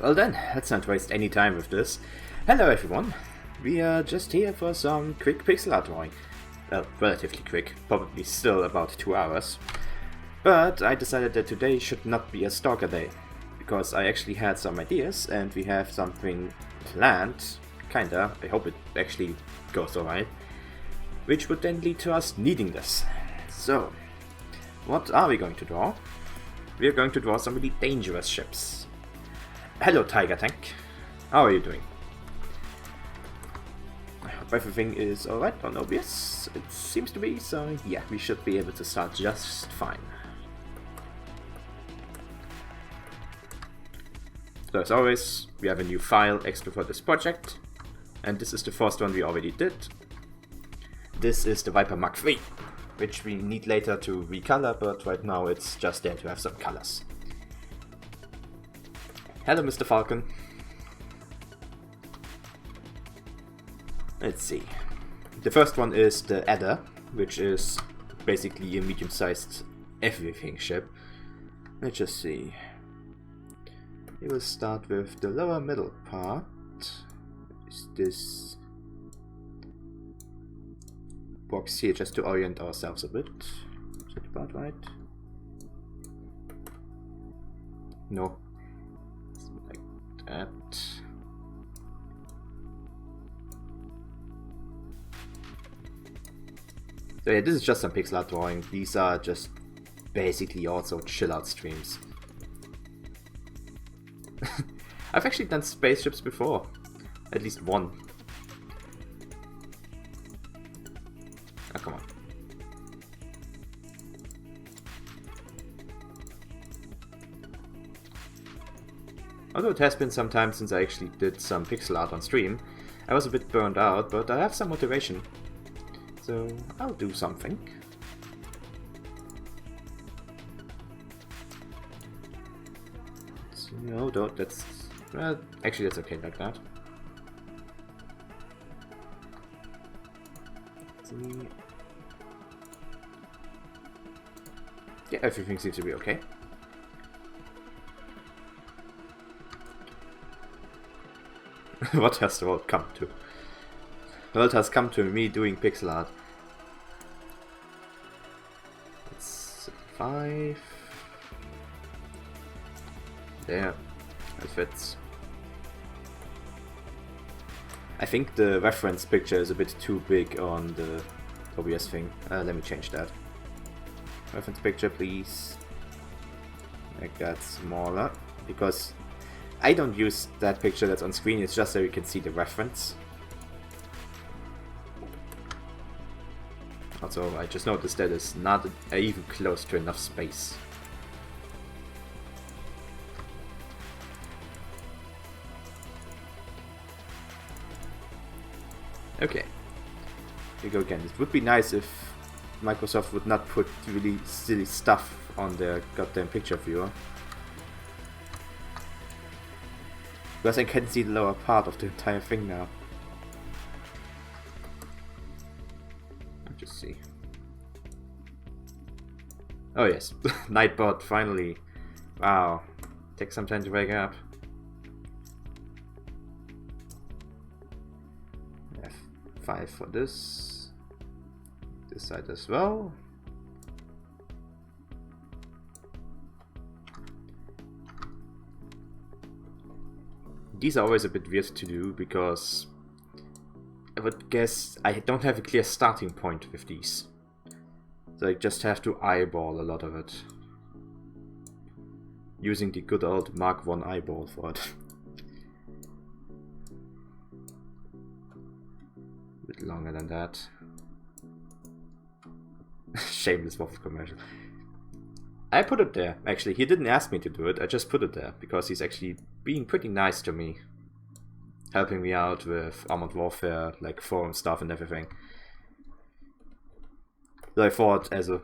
Well then, let's not waste any time with this. Hello everyone, we are just here for some quick pixel art drawing. Well, relatively quick, probably still about 2 hours. But I decided that today should not be a stalker day, because I actually had some ideas and we have something planned, kinda, I hope it actually goes alright, which would then lead to us needing this. So, what are we going to draw? We are going to draw some really dangerous ships. Hello Tiger Tank, how are you doing? I hope everything is alright on OBS. It seems to be, so yeah, we should be able to start just fine. So as always, we have a new file extra for this project, and this is the first one we already did. This is the Viper Mark III, which we need later to recolor, but right now it's just there to have some colors. Hello Mr. Falcon. Let's see. The first one is the Adder, which is basically a medium-sized everything ship. Let's just see. We will start with the lower middle part. Is this box here just to orient ourselves a bit? Is it about right? No. Like that. So yeah, this is just some pixel art drawing. These are just basically also chill out streams. I've actually done spaceships before. At least one. Oh, come on. Although it has been some time since I actually did some pixel art on stream, I was a bit burned out, but I have some motivation. So I'll do something. No, don't. That's actually that's okay like that. Let's see. Yeah, everything seems to be okay. What has the world come to? The world has come to me doing pixel art. It's 5. There, it fits. I think the reference picture is a bit too big on the OBS thing. Let me change that. Reference picture, please. Make that smaller, because I don't use that picture that's on screen, it's just so you can see the reference. Also, I just noticed that it's not even close to enough space. Okay, here we go again. It would be nice if Microsoft would not put really silly stuff on their goddamn picture viewer. Because I can see the lower part of the entire thing now. Let's just see. Oh yes, Nightbot, finally. Wow, takes some time to wake up. F5 for this side as well. These are always a bit weird to do because I would guess I don't have a clear starting point with these. So I just have to eyeball a lot of it. Using the good old Mark I eyeball for it. A bit longer than that. Shameless waffle commercial. I put it there, actually. He didn't ask me to do it, I just put it there, because he's actually being pretty nice to me. Helping me out with Armored Warfare, like forum stuff and everything. So I thought, as a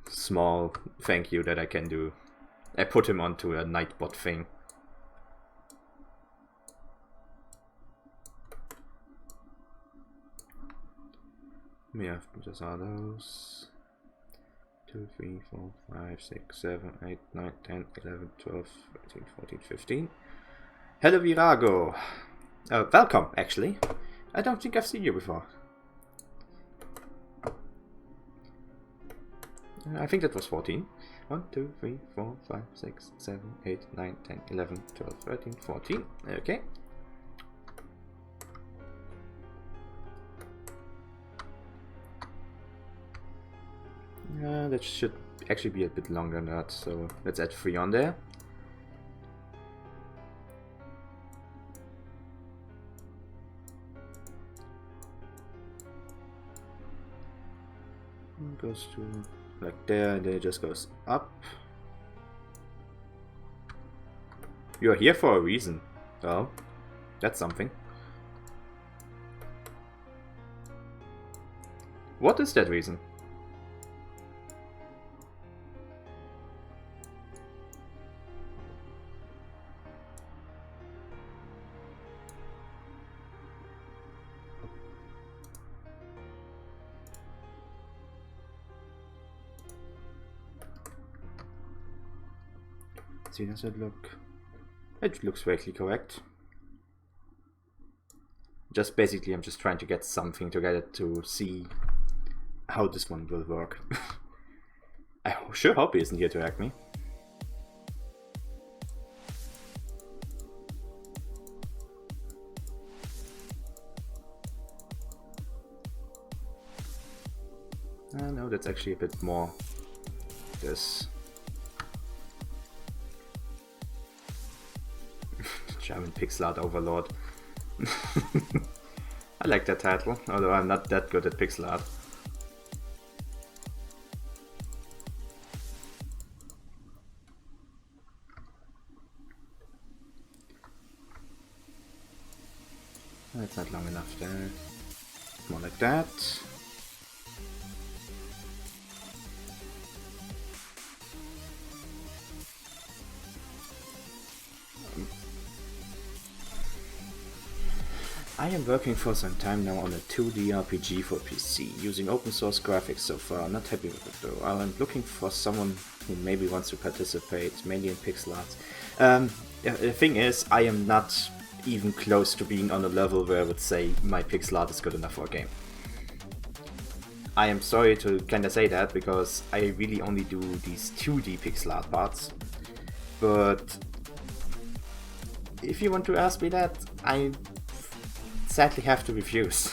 small thank you that I can do, I put him onto a Nightbot thing. Yeah, just are those. 2, 3, 4, 5, 6, 7, 8, 9, 10, 11, 12, 13, 14, 15. Hello Virago. Welcome, actually. I don't think I've seen you before. I think that was 14. 1, 2, 3, 4, 5, 6, 7, 8, 9, 10, 11, 12, 13, 14. Okay. That should actually be a bit longer than that, so let's add 3 on there. Goes to like there, and then it just goes up. You're here for a reason. Well, that's something. What is that reason? See, does it look? It looks vaguely correct. Just basically, I'm just trying to get something together to see how this one will work. I sure hope he isn't here to hack me. No, that's actually a bit more. This. German Pixelart Overlord. I like that title, although I'm not that good at pixel art. That's not long enough there. More like that. I am working for some time now on a 2D RPG for PC, using open source graphics so far. Not happy with it though. I'm looking for someone who maybe wants to participate, mainly in pixel art. The thing is, I am not even close to being on a level where I would say my pixel art is good enough for a game. I am sorry to kinda say that, because I really only do these 2D pixel art parts. But if you want to ask me that, I sadly have to refuse.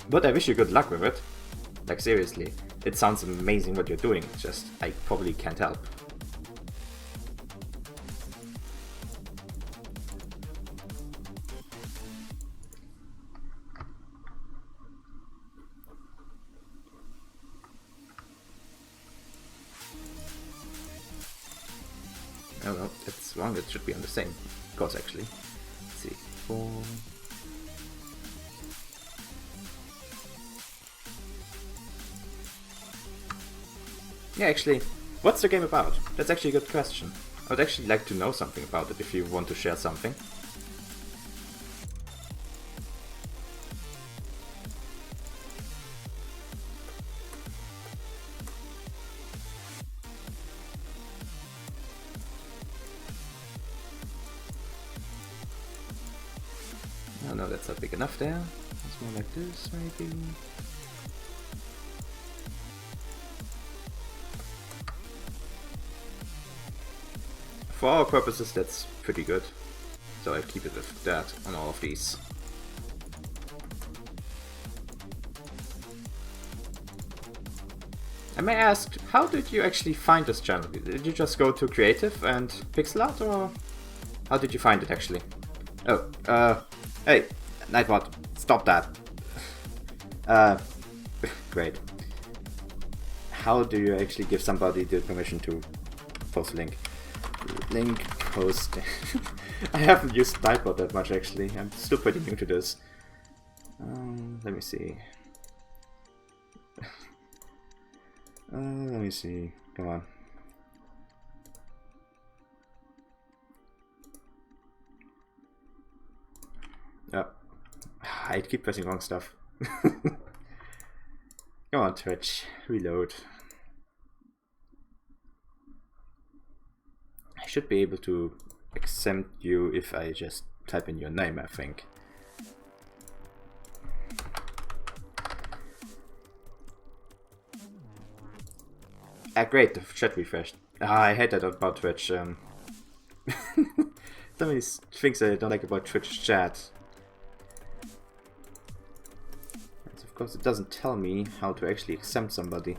But I wish you good luck with it. Like seriously, it sounds amazing what you're doing, just I probably can't help. Oh no, that's wrong, it should be on the same course actually. Let's see, 4... Yeah, actually, what's the game about? That's actually a good question. I would actually like to know something about it if you want to share something. Oh no, that's not big enough there. It's more like this, maybe. For our purposes, that's pretty good. So I keep it with that on all of these. I may ask, how did you actually find this channel? Did you just go to Creative and Pixel Art, or how did you find it actually? Oh, hey, Nightbot, stop that. Great. How do you actually give somebody the permission to post a link? Link post. I haven't used Nightbot that much actually. I'm still pretty new to this. Let me see. Let me see. Come on. Oh. I keep pressing wrong stuff. Come on, Twitch. Reload. I should be able to exempt you if I just type in your name, I think. Ah, great, the chat refreshed. Ah, I hate that about Twitch. So many things I don't like about Twitch chat. And of course, it doesn't tell me how to actually exempt somebody.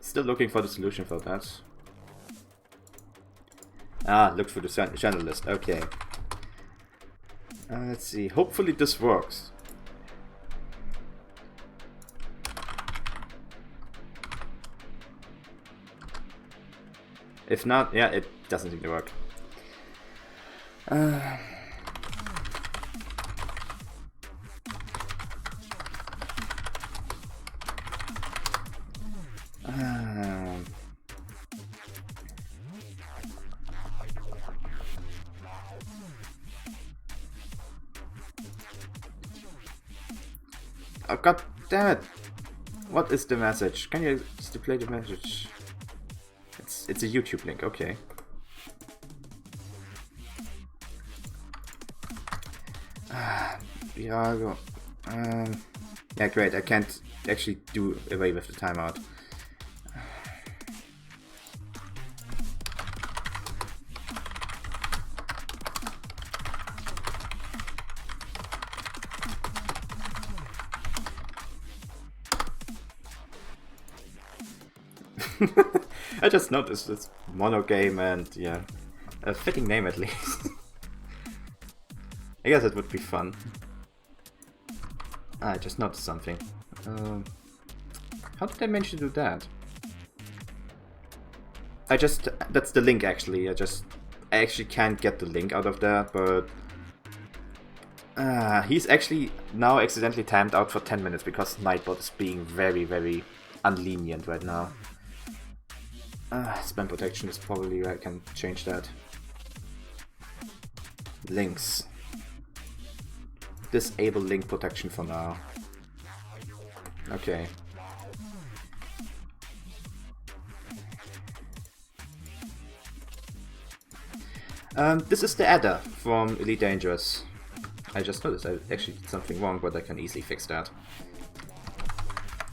Still looking for the solution for that. Ah, look for the channel list. Okay. Let's see. Hopefully this works. If not, yeah, it doesn't seem to work. Oh, god damn it! What is the message? Can you display the message? It's a YouTube link, okay. Yeah, yeah, great. I can't actually do away with the timeout. I just noticed it's mono game and yeah, a fitting name at least. I guess it would be fun. I just noticed something. How did I manage to do that? That's the link actually. I actually can't get the link out of that, but he's actually now accidentally timed out for 10 minutes because Nightbot is being very, very unlenient right now. Spam protection is probably where I can change that. Links. Disable link protection for now. Okay. This is the adder from Elite Dangerous. I just noticed I actually did something wrong, but I can easily fix that.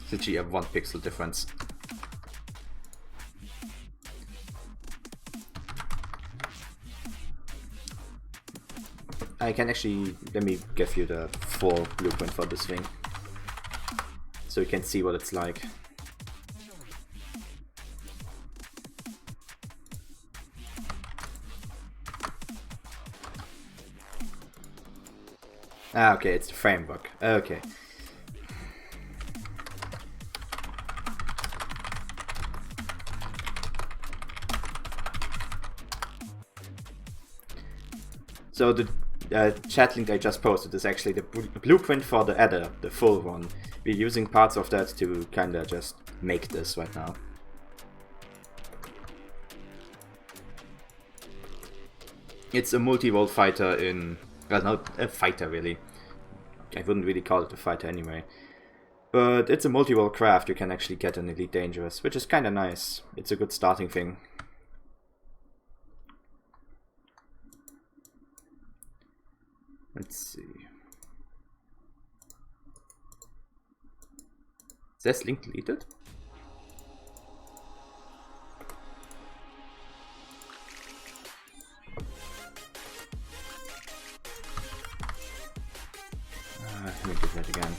It's literally a 1 pixel difference. I can actually, let me give you the full blueprint for this thing, so you can see what it's like. Ah, okay, it's the framework. Okay. So the chat link I just posted is actually the blueprint for the adder, the full one. We're using parts of that to kinda just make this right now. It's a multi-role fighter in... well, not a fighter really. I wouldn't really call it a fighter anyway. But it's a multi-role craft you can actually get in Elite Dangerous, which is kinda nice. It's a good starting thing. Let's see. Is this link deleted? Let me do that again.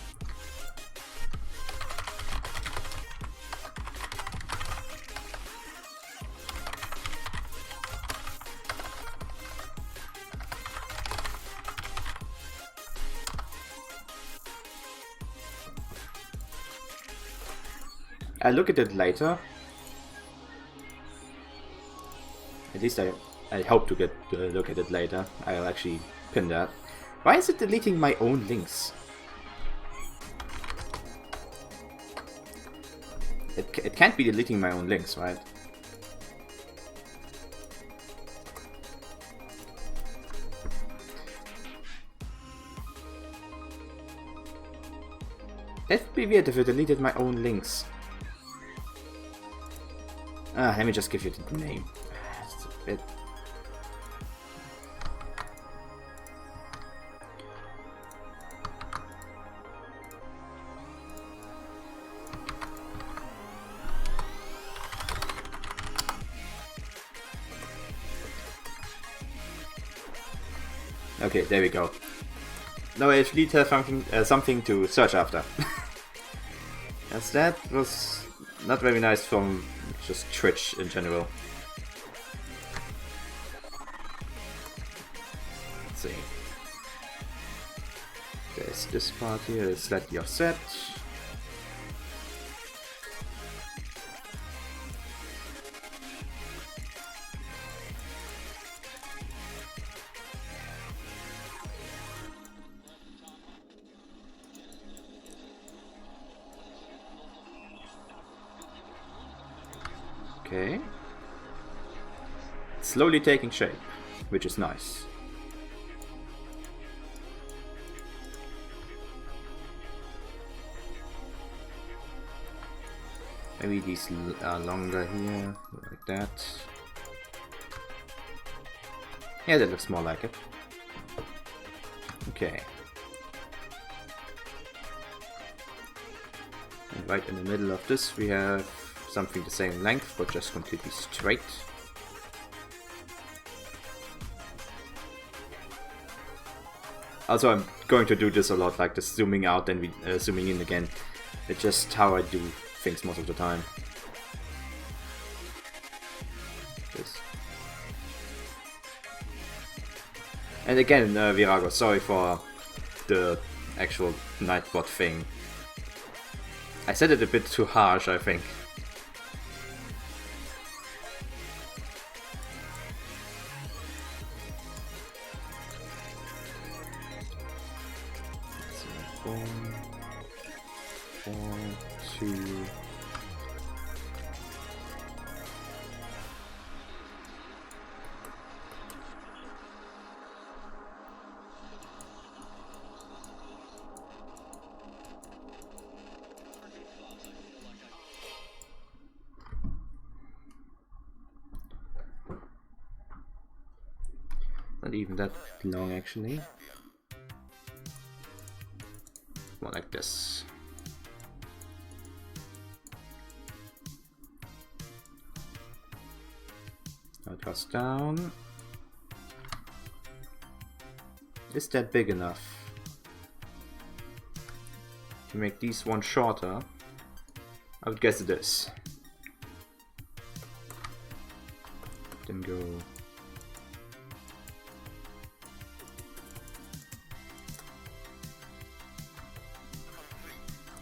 I'll look at it later. At least I hope to get look at it later. I'll actually pin that. Why is it deleting my own links? It can't be deleting my own links, right? It'd be weird if it deleted my own links. Let me just give you the name. It's a bit... Okay, there we go. Now I at least have something to search after. As that was not very nice from just Twitch in general. Let's see. There's this part here, let's let you offset. Okay. It's slowly taking shape, which is nice. Maybe these are longer here, like that. Yeah, that looks more like it. Okay. And right in the middle of this we have something the same length, but just completely straight. Also, I'm going to do this a lot, like just zooming out and zooming in again. It's just how I do things most of the time. This. And again, Virago, sorry for the actual Nightbot thing. I said it a bit too harsh, I think. Not even that long, actually. More like this. Now it goes down. Is that big enough to make these one shorter? I would guess it is. Then go.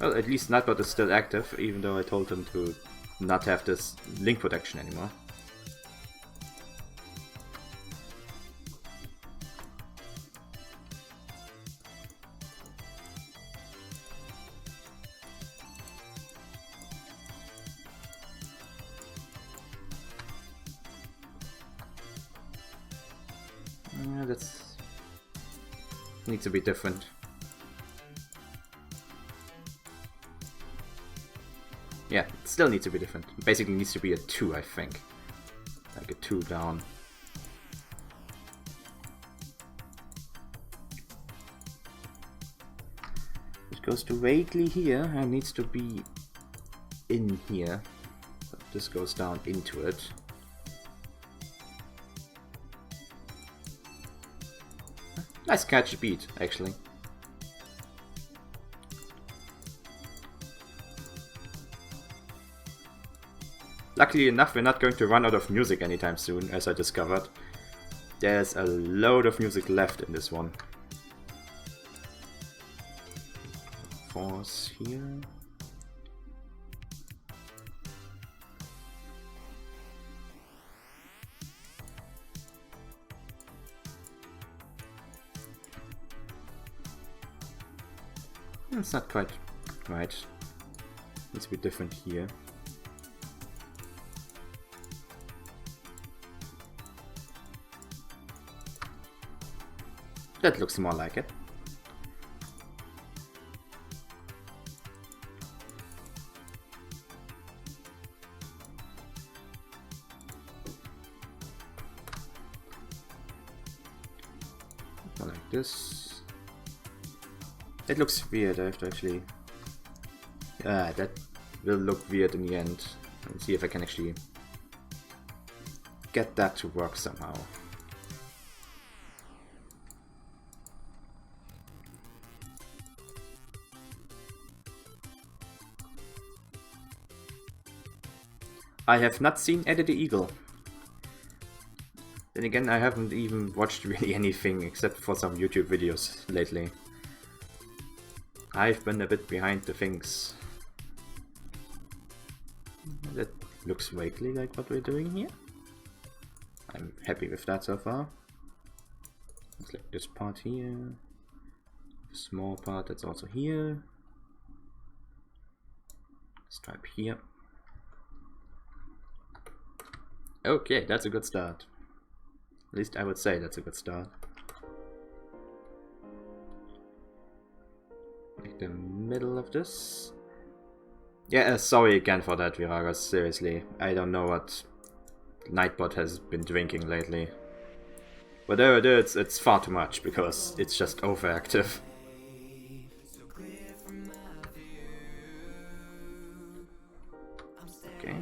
Well, at least Nightbot is still active, even though I told him to not have this link protection anymore. That's needs to be different. Yeah, it still needs to be different. Basically needs to be a 2, I think. Like a 2 down. It goes directly here and needs to be in here. But this goes down into it. Nice catchy beat, actually. Luckily enough, we're not going to run out of music anytime soon, as I discovered. There's a load of music left in this one. Force here. It's not quite right. Needs to be different here. That looks more like it. this. It looks weird. I have to actually. Yeah, that will look weird in the end. Let's see if I can actually get that to work somehow. I have not seen Eddie the Eagle. Then again, I haven't even watched really anything except for some YouTube videos lately. I've been a bit behind the things. That looks vaguely like what we're doing here. I'm happy with that so far. It's like this part here. The small part that's also here. Stripe here. Okay, that's a good start. At least I would say that's a good start. Like the middle of this. Yeah, sorry again for that, Viragas. Seriously, I don't know what Nightbot has been drinking lately. Whatever it is, it's far too much because it's just overactive. Okay.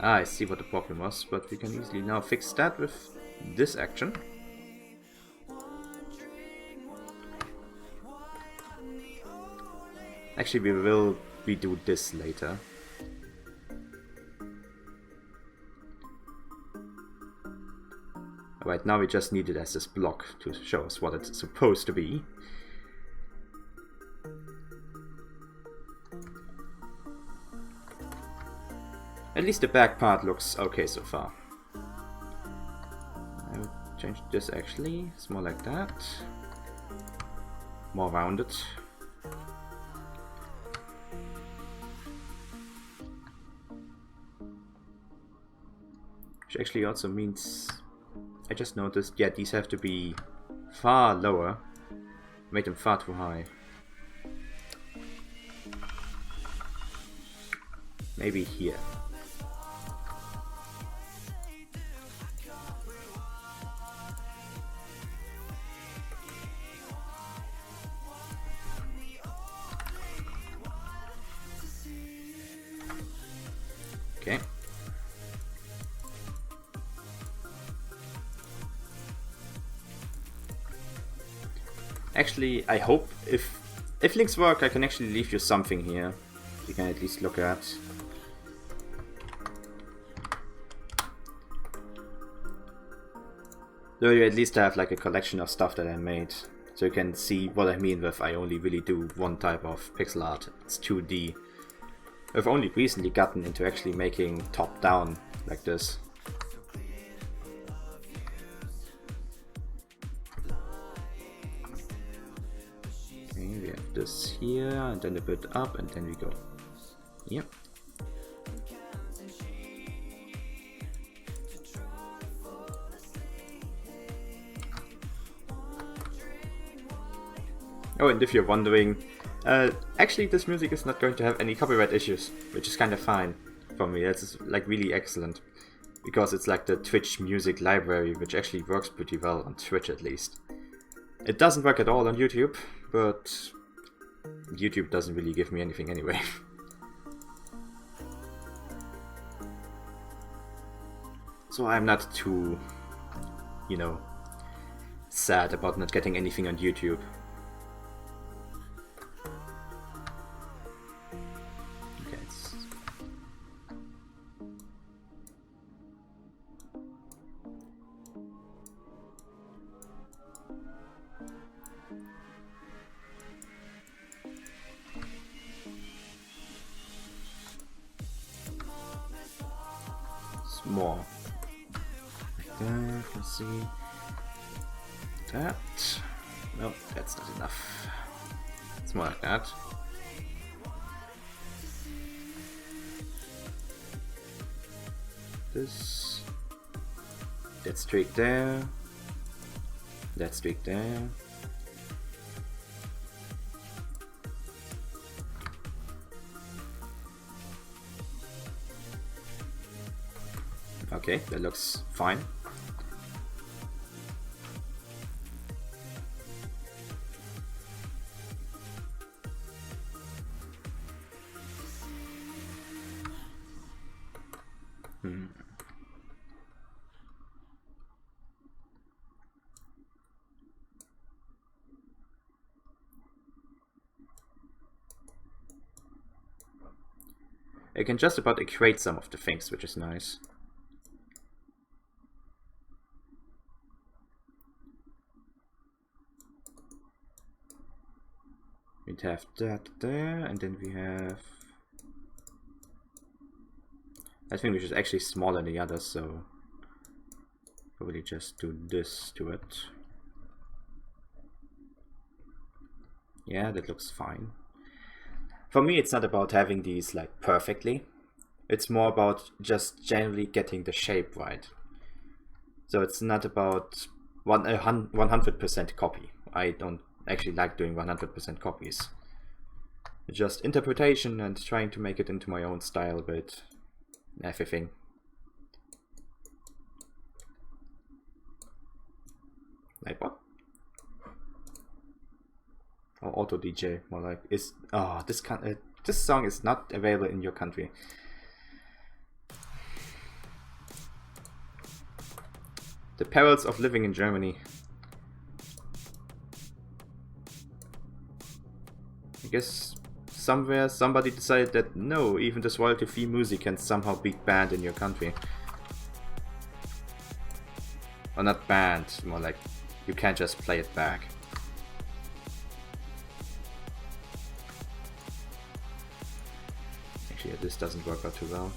Ah, I see what the problem was, but we can easily now fix that with this action. Actually, we will redo this later. Right now we just need it as this block to show us what it's supposed to be. At least the back part looks okay so far. I will change this actually. It's more like that. More rounded. Which actually also means, I just noticed, yeah, these have to be far lower. Made them far too high. Maybe here. Okay. Actually, I hope if links work, I can actually leave you something here you can at least look at. So you at least have like a collection of stuff that I made, so you can see what I mean with I only really do one type of pixel art. It's 2D. I've only recently gotten into actually making top-down like this. Okay, we have this here, and then a bit up, and then we go. Yep. Oh, and if you're wondering, actually this music is not going to have any copyright issues, which is kind of fine for me. That's like really excellent, because it's like the Twitch music library, which actually works pretty well on Twitch at least. It doesn't work at all on YouTube, but YouTube doesn't really give me anything anyway. So I'm not too, you know, sad about not getting anything on YouTube. Okay, it's more. Let's see. That. Nope, that's not enough. It's more like that. This. That streak there. That streak there. Okay, that looks fine. I can just about equate some of the things, which is nice. We'd have that there, and then we have... I think which is actually smaller than the others, so probably just do this to it. Yeah, that looks fine. For me, it's not about having these like perfectly. It's more about just generally getting the shape right. So it's not about 100% copy. I don't actually like doing 100% copies. It's just interpretation and trying to make it into my own style, but everything. Like what? Oh, auto DJ, more like is this song is not available in your country. The perils of living in Germany. I guess somewhere somebody decided that no, even this royalty-free music can somehow be banned in your country. Or not banned, more like you can't just play it back. Actually, this doesn't work out too well.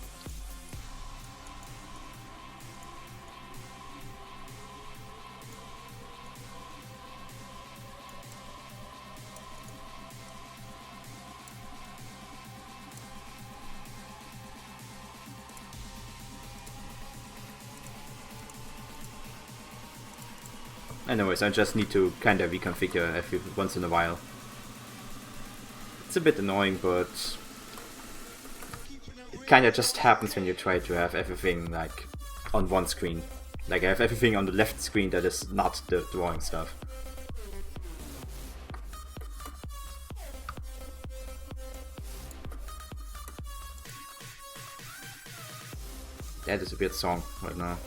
Anyways, I just need to kind of reconfigure every once in a while. It's a bit annoying, but it kind of just happens when you try to have everything like on one screen. Like I have everything on the left screen that is not the drawing stuff. That is a weird song right now.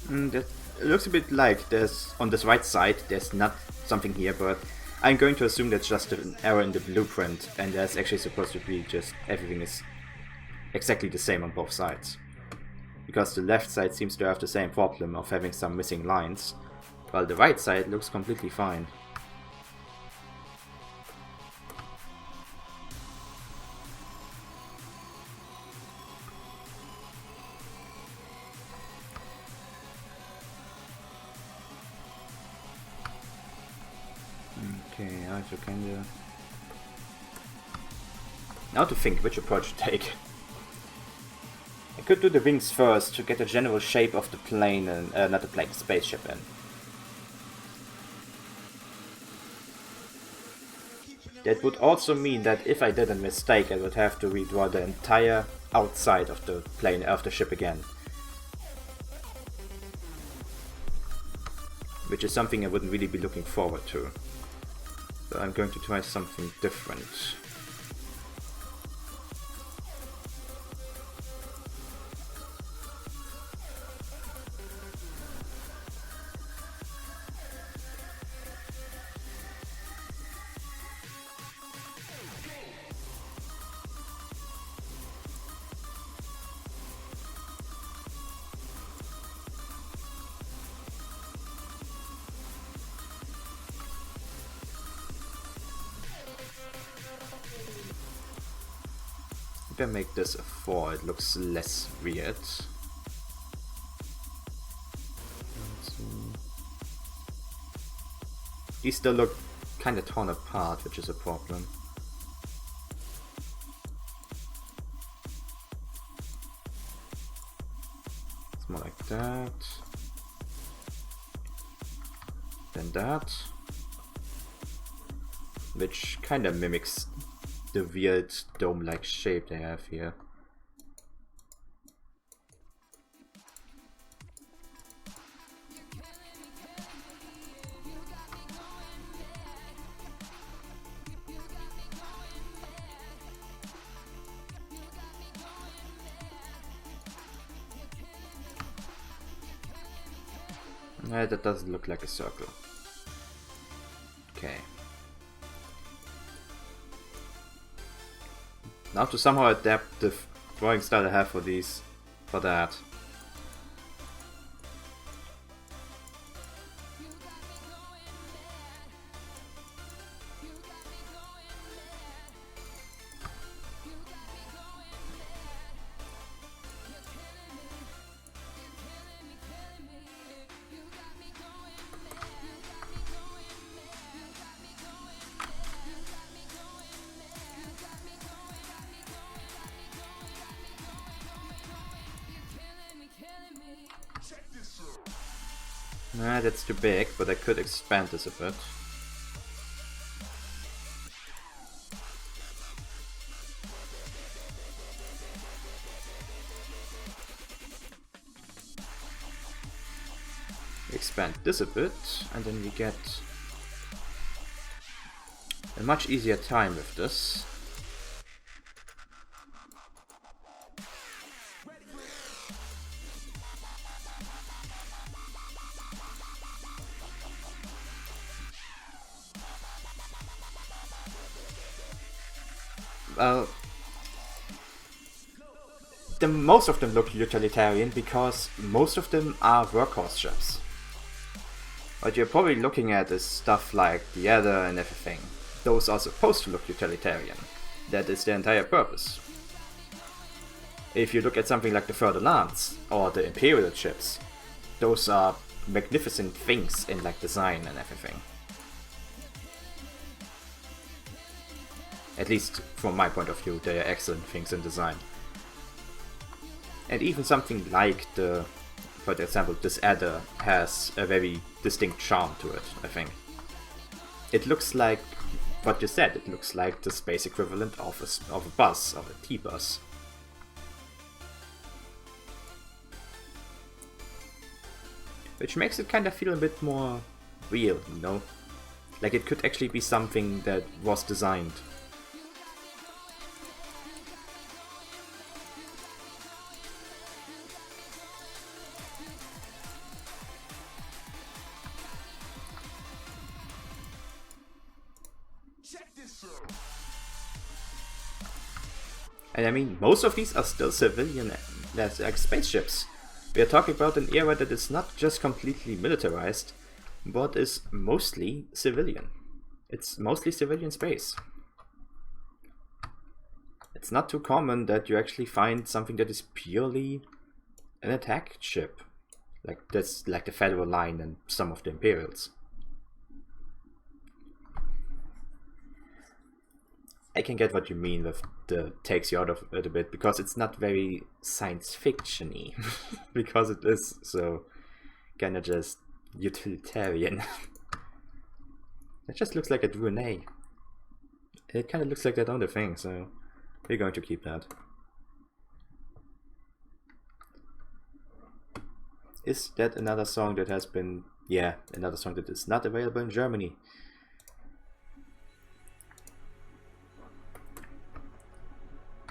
It looks a bit like there's on this right side there's not something here, but I'm going to assume that's just an error in the blueprint, and that's actually supposed to be just everything is exactly the same on both sides. Because the left side seems to have the same problem of having some missing lines, while the right side looks completely fine. Okay, I have to kinda... Now to think which approach to take. I could do the wings first to get a general shape of the plane and not the plane, the spaceship in. That would also mean that if I did a mistake, I would have to redraw the entire outside of the plane of the ship again. Which is something I wouldn't really be looking forward to. So I'm going to try something different. If I make this a 4, it looks less weird. These still look kind of torn apart, which is a problem. It's more like that. Then that. Which kind of mimics the weird dome-like shape they have here. That doesn't look like a circle. Okay. Now to somehow adapt the drawing style I have for these, for that. Nah, that's too big, but I could expand this a bit. Expand this a bit, and then we get a much easier time with this. Well, most of them look utilitarian because most of them are workhorse ships. What you're probably looking at is stuff like the Adder and everything. Those are supposed to look utilitarian. That is their entire purpose. If you look at something like the Further Lance or the Imperial ships, those are magnificent things in like design and everything. At least from my point of view, they are excellent things in design. And even something like the, for example, this Adder has a very distinct charm to it, I think. It looks like what you said, it looks like the space equivalent of a bus, of a T-bus. Which makes it kind of feel a bit more real, you know? Like it could actually be something that was designed. And I mean, most of these are still civilian, like spaceships. We are talking about an era that is not just completely militarized, but is mostly civilian. It's mostly civilian space. It's not too common that you actually find something that is purely an attack ship. Like that's like the Federal Line and some of the Imperials. I can get what you mean with the takes you out of it a bit, because it's not very science fiction-y. Because it is so kinda just utilitarian. It just looks like a Brunei. It kinda looks like that on the thing, so we're going to keep that. Is that another song that has been... yeah, another song that is not available in Germany.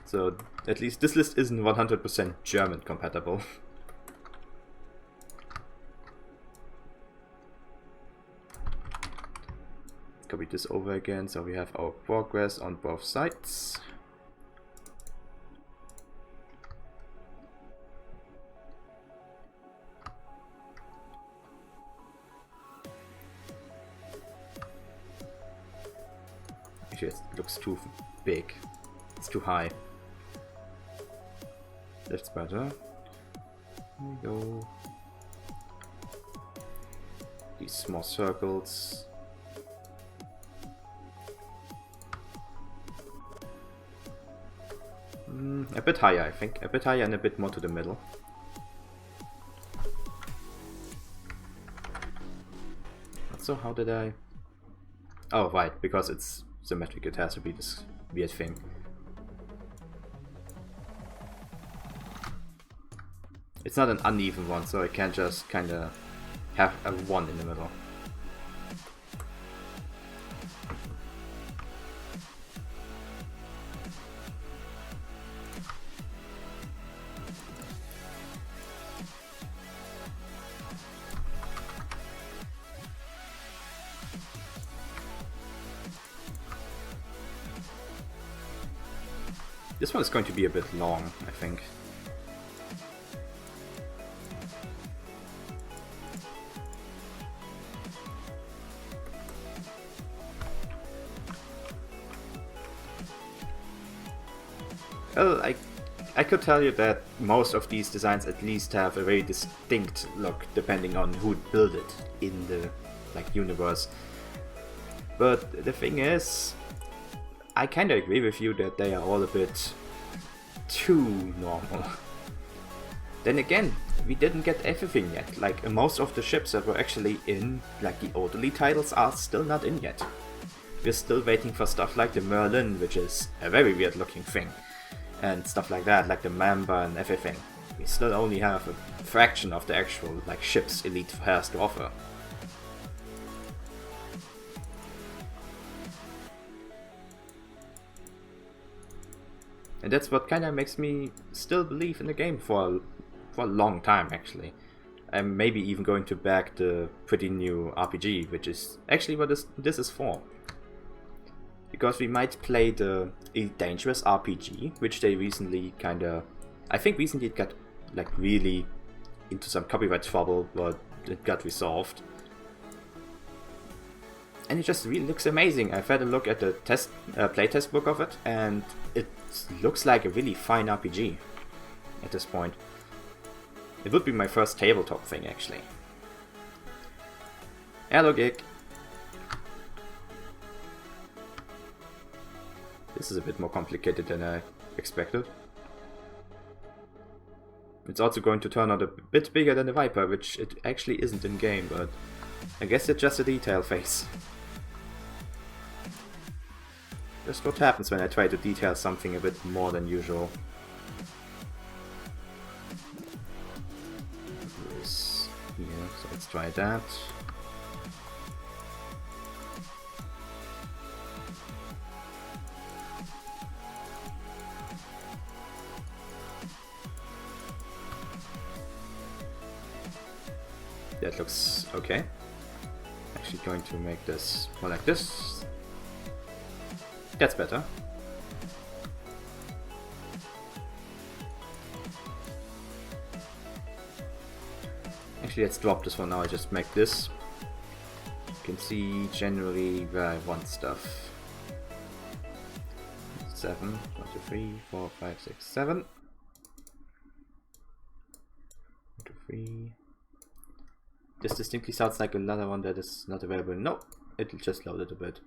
So, at least this list isn't 100% German compatible. Copy this over again, so we have our progress on both sides. Actually, it looks too big. It's too high. That's better. There we go. These small circles. A bit higher, I think. A bit higher and a bit more to the middle. So how did I... Oh, right, because it's symmetric, it has to be this weird thing. It's not an uneven one, so I can't just kinda have a 1 in the middle. This one is going to be a bit long, I think. Well, I could tell you that most of these designs at least have a very distinct look, depending on who built it in the universe. But the thing is, I kinda agree with you that they are all a bit too normal. Then again, we didn't get everything yet. Like, most of the ships that were actually in, like, the orderly titles are still not in yet. We're still waiting for stuff like the Merlin, which is a very weird looking thing. And stuff like that, like the Mamba and everything. We still only have a fraction of the actual, like, ships Elite has to offer. And that's what kinda makes me still believe in the game for a long time, actually. I'm maybe even going to back the pretty new RPG, which is actually what this is for. Because we might play the Dangerous RPG, which they recently I think recently it got, like, really into some copyright trouble, but it got resolved. And it just really looks amazing. I've had a look at the playtest book of it, and it looks like a really fine RPG at this point. It would be my first tabletop thing, actually. Hello, Gig. This is a bit more complicated than I expected. It's also going to turn out a bit bigger than the Viper, which it actually isn't in game, but I guess it's just a detail phase. That's what happens when I try to detail something a bit more than usual. This here, so let's try that. That looks okay. Actually going to make this more like this. That's better. Actually, let's drop this for now. I just make this. You can see generally where I want stuff. 7, 1, 2, 3, 4, 5, 6, 7. 1, 2, 3. This distinctly sounds like another one that is not available. No, it'll just load it a bit.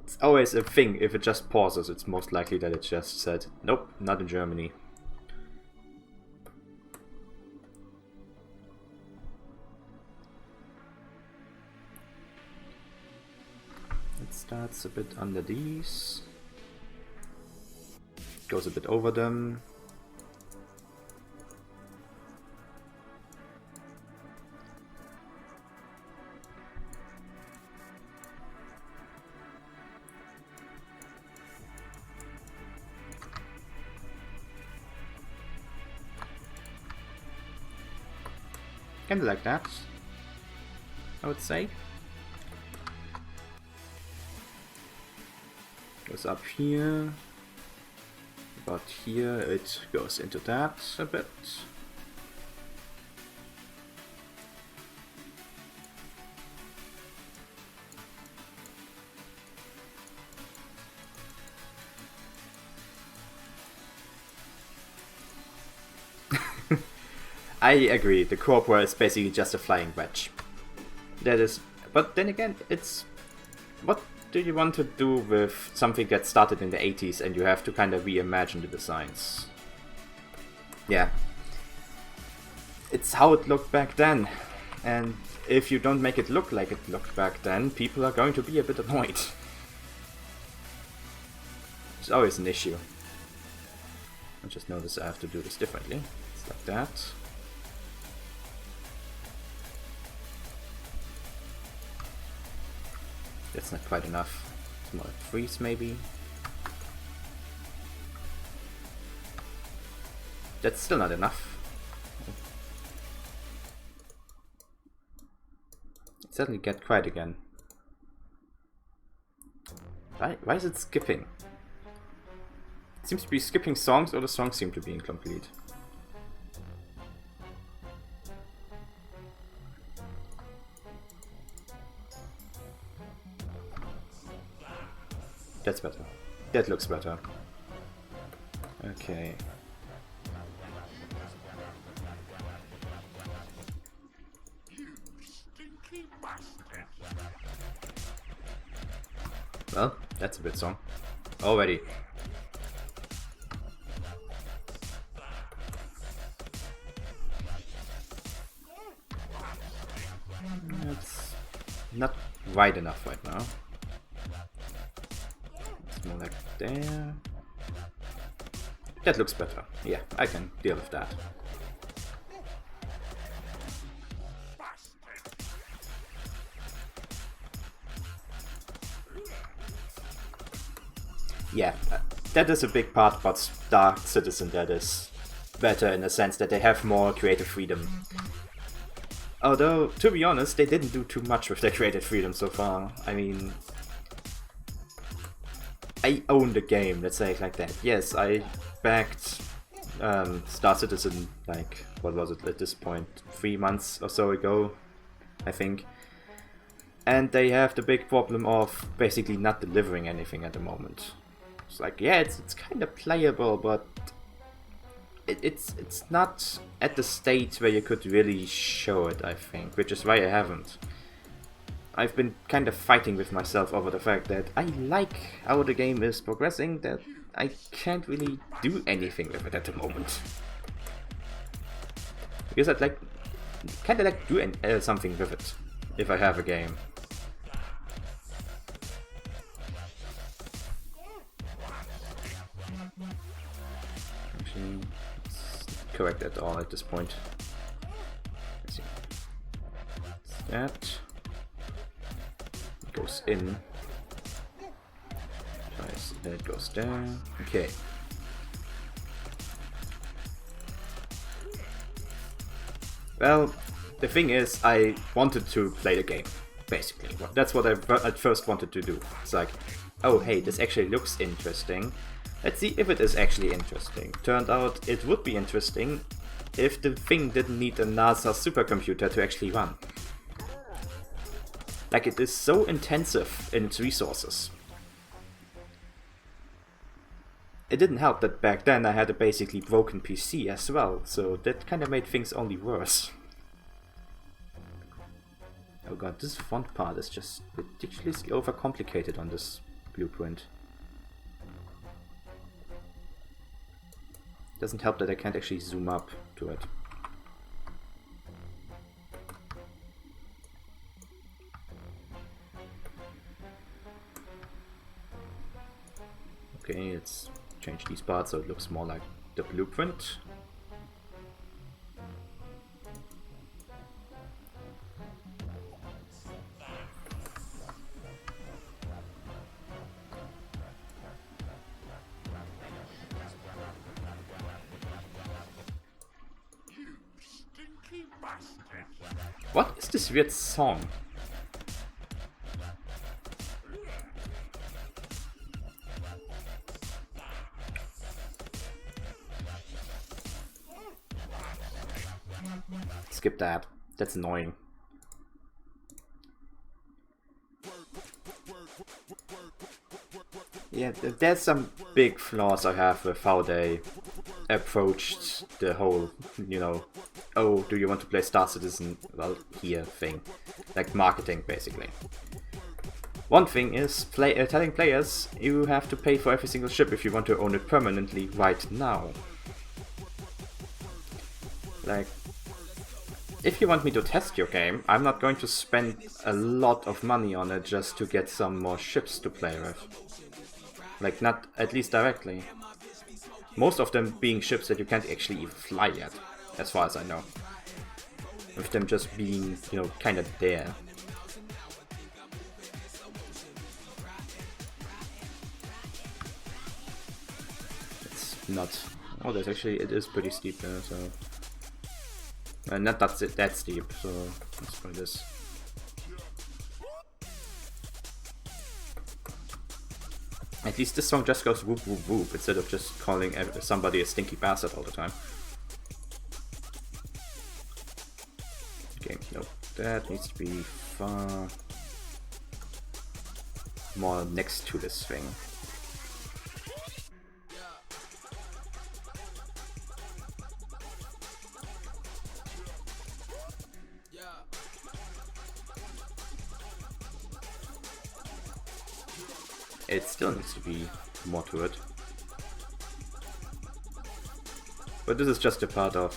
It's always a thing, if it just pauses, it's most likely that it just said, nope, not in Germany. It starts a bit under these. Goes a bit over them. Kind of like that, I would say. Goes up here, but here it goes into that a bit. I agree, the Corpora is basically just a flying wedge. That is, but then again, it's... What do you want to do with something that started in the 80s and you have to kind of reimagine the designs? Yeah. It's how it looked back then. And if you don't make it look like it looked back then, people are going to be a bit annoyed. It's always an issue. I just noticed I have to do this differently. It's like that. That's not quite enough. It's more like freeze maybe. That's still not enough. It suddenly get quiet again. Why is it skipping? It seems to be skipping songs, or the songs seem to be incomplete. That's better. That looks better. Okay. Well, that's a bit song. Already. That's not wide enough right now. It's more like there. That looks better. Yeah, I can deal with that. Yeah, that is a big part about Star Citizen that is better in the sense that they have more creative freedom. Although, to be honest, they didn't do too much with their creative freedom so far. I mean, I own the game, let's say it like that. Yes, I backed Star Citizen, like, what was it at this point, 3 months or so ago, I think. And they have the big problem of basically not delivering anything at the moment. It's like, yeah, it's kind of playable, but it's not at the state where you could really show it, I think, which is why I haven't. I've been kind of fighting with myself over the fact that I like how the game is progressing, that I can't really do anything with it at the moment. Because I'd like, kind of like do something with it, if I have a game. Actually, it's not correct at all at this point. Let's see. That goes in. Twice, then it goes down. Okay. Well, the thing is, I wanted to play the game, basically. That's what I at first wanted to do. It's like, oh hey, this actually looks interesting. Let's see if it is actually interesting. Turned out it would be interesting if the thing didn't need a NASA supercomputer to actually run. Like, it is so intensive in its resources. It didn't help that back then I had a basically broken PC as well, so that kind of made things only worse. Oh god, this font part is just ridiculously overcomplicated on this blueprint. Doesn't help that I can't actually zoom up to it. Okay, let's change these parts so it looks more like the blueprint. What is this weird song? Skip that. That's annoying. Yeah, there's some big flaws I have with how they approached the whole, you know, oh, do you want to play Star Citizen? Well, here thing. Like marketing, basically. One thing is telling players you have to pay for every single ship if you want to own it permanently right now. Like, if you want me to test your game, I'm not going to spend a lot of money on it just to get some more ships to play with. Like, not at least directly. Most of them being ships that you can't actually even fly yet, as far as I know. With them just being, you know, kind of there. It's not... Oh, there's actually... It is pretty steep there, so... not that steep, so let's try this. At least this song just goes whoop whoop whoop instead of just calling somebody a stinky bastard all the time. Okay, no, that needs to be far more next to this thing. It still needs to be more to it. But this is just a part of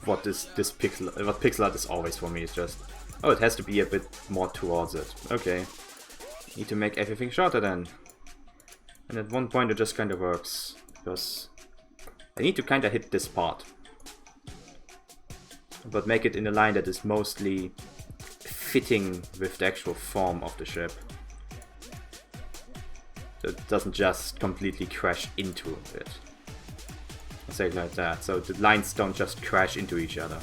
what Pixelart is always for me. It's just, oh, it has to be a bit more towards it. Okay. Need to make everything shorter then. And at one point it just kind of works. Because I need to kind of hit this part. But make it in a line that is mostly fitting with the actual form of the ship. So it doesn't just completely crash into it. I'll say it like that. So the lines don't just crash into each other.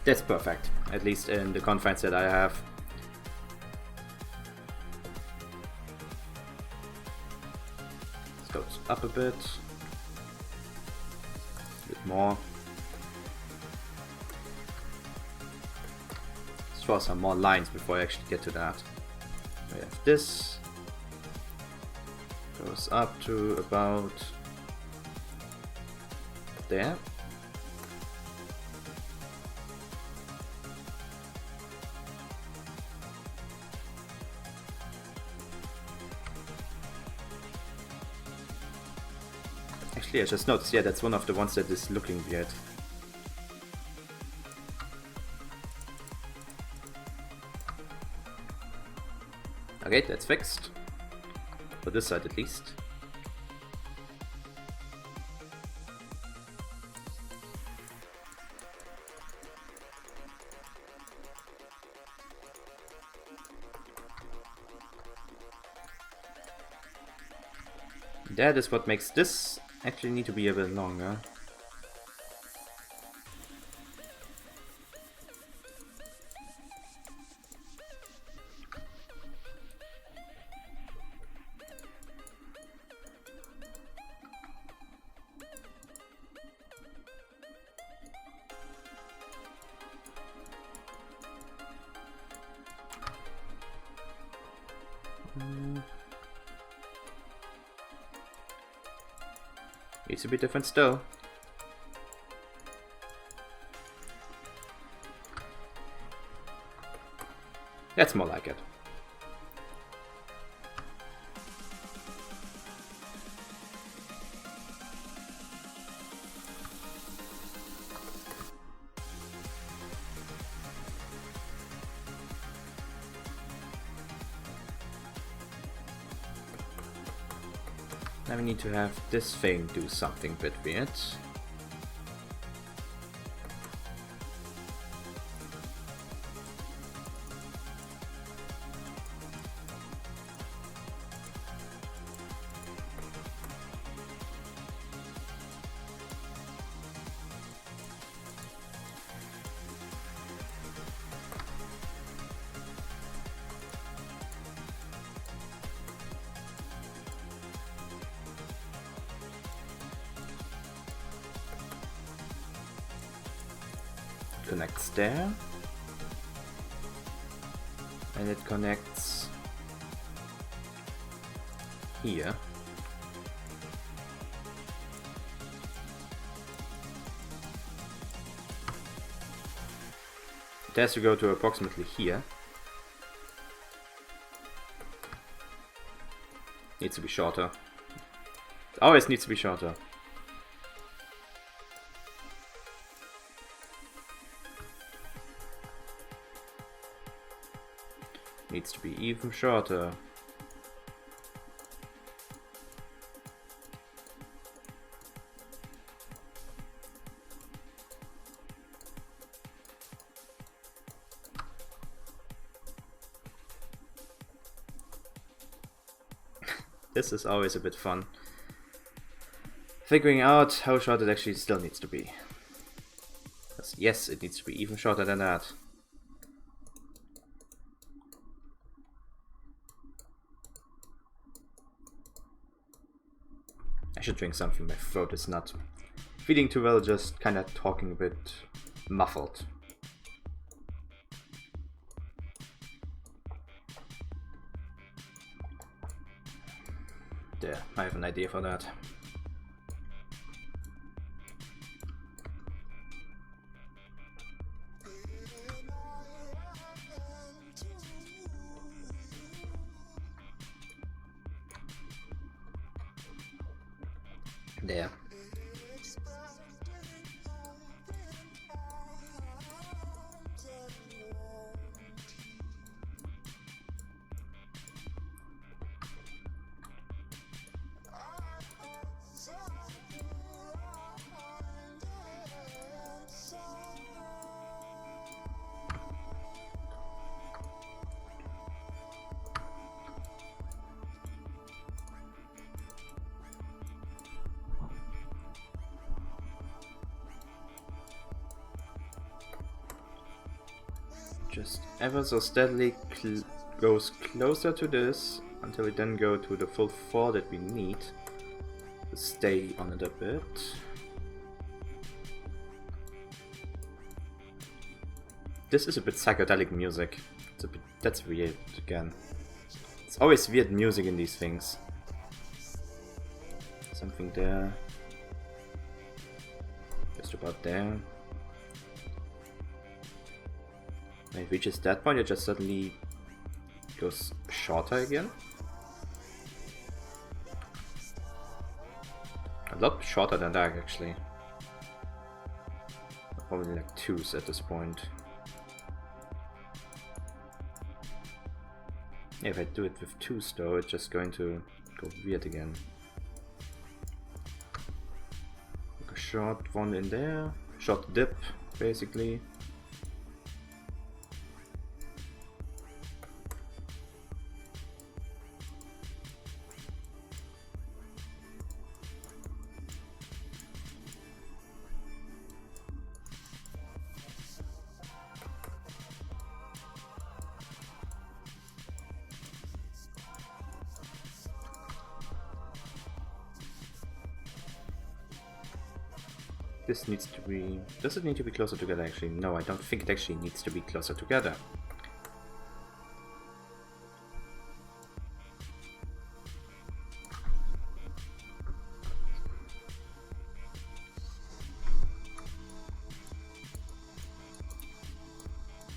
That's perfect, at least in the confines that I have. Let's go up a bit more. Let's draw some more lines before I actually get to that. We have this. Goes up to about there. Actually, I just noticed, yeah, that's one of the ones that is looking weird. Okay, that's fixed. For this side at least. That is what makes this actually need to be a bit longer. Needs to be different still. That's more like it. Now we need to have this thing do something a bit weird. Connects there, and it connects here. It has to go to approximately here. Needs to be shorter. It always needs to be shorter. Needs to be even shorter. This is always a bit fun. Figuring out how short it actually still needs to be. Yes, it needs to be even shorter than that. I should drink something, my throat is not feeling too well, just kinda talking a bit muffled. There, I have an idea for that. There. just ever so steadily goes closer to this until we then go to the full 4 that we need to stay on it a bit. This is a bit psychedelic music. It's a bit, that's weird again. It's always weird music in these things. Something there. Just about there. When it reaches that point, it just suddenly goes shorter again. A lot shorter than that, actually. Probably like 2s at this point. Yeah, if I do it with 2s though, it's just going to go weird again. Like a short one in there, short dip, basically. This needs to be... Does it need to be closer together actually? No, I don't think it actually needs to be closer together.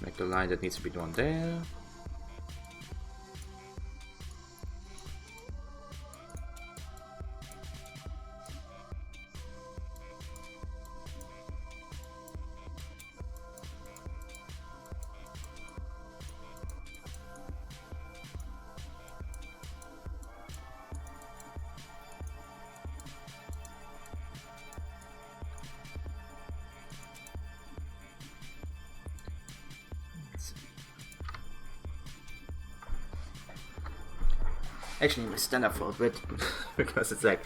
Make the line that needs to be drawn there. Actually, we stand up for a bit because it's like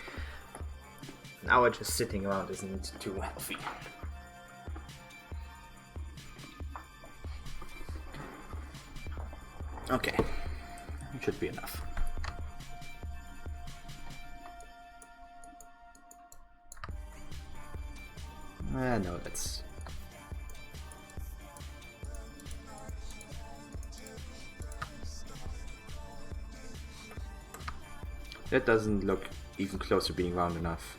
an hour just sitting around isn't too healthy. Okay, it should be enough. No, that's... That doesn't look even close to being round enough.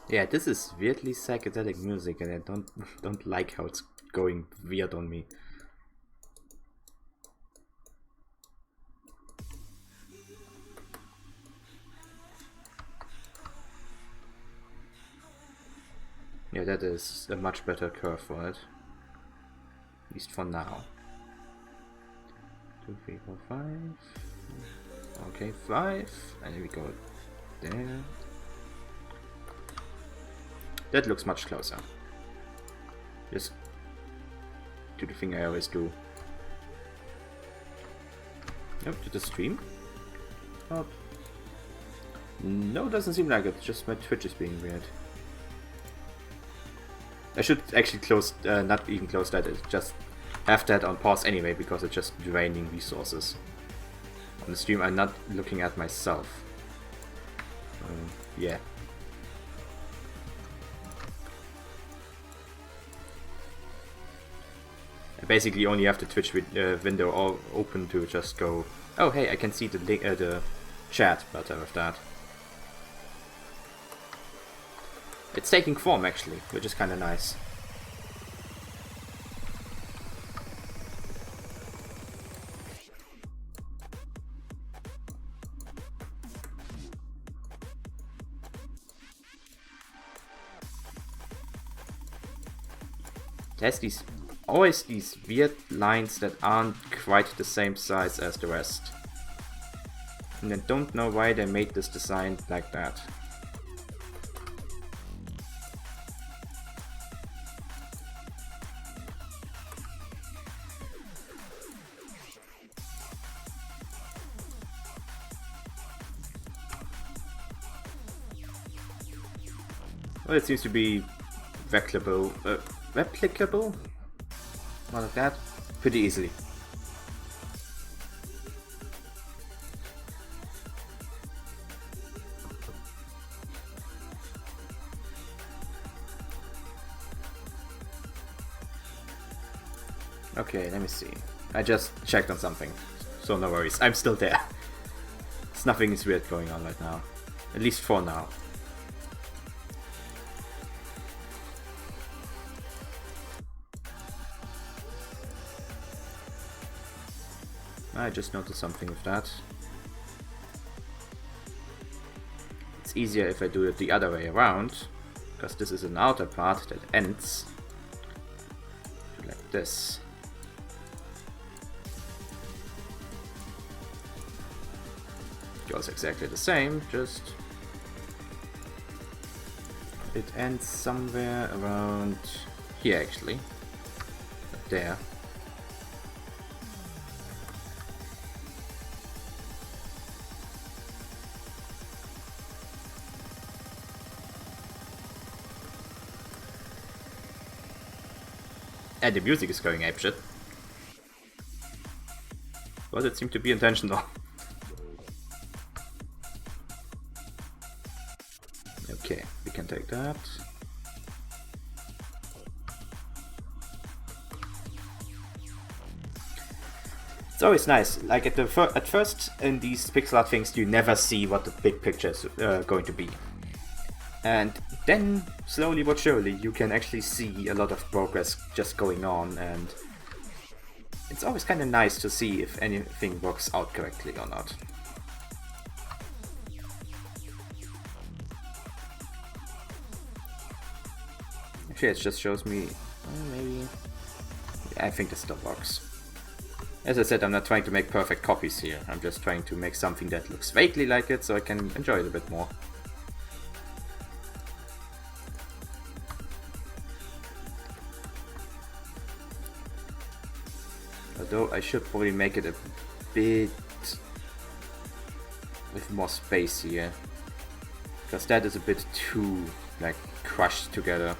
Yeah, this is weirdly psychedelic music, and I don't like how it's going weird on me. Yeah, that is a much better curve for it. At least for now. 2, 3, 4, 5. Okay, 5. And here we go there. That looks much closer. Just do the thing I always do. Yep, to the stream. Oh. No, doesn't seem like it. Just my Twitch is being weird. I should actually close, not even close that. Just have that on pause anyway because it's just draining resources. On the stream, I'm not looking at myself. Yeah. I basically only have the Twitch window all open to just go, oh hey, I can see the link, the chat button of that. It's taking form actually, which is kind of nice. It has always these weird lines that aren't quite the same size as the rest. And I don't know why they made this design like that. Well, it seems to be replicable? One like that? Pretty easily. Okay, let me see. I just checked on something, so no worries. I'm still there. Nothing is weird going on right now. At least for now. I just noticed something with that. It's easier if I do it the other way around, because this is an outer part that ends like this. Goes exactly the same, just it ends somewhere around here actually. There. And the music is going apeshit. But it seemed to be intentional. Okay, we can take that. It's always nice. Like at first in these pixel art things, you never see what the big picture is going to be. And then, slowly but surely, you can actually see a lot of progress just going on, and it's always kind of nice to see if anything works out correctly or not. Actually, it just shows me, maybe, I think this still works. As I said, I'm not trying to make perfect copies here, I'm just trying to make something that looks vaguely like it so I can enjoy it a bit more. Although I should probably make it a bit with more space here, because that is a bit too like crushed together.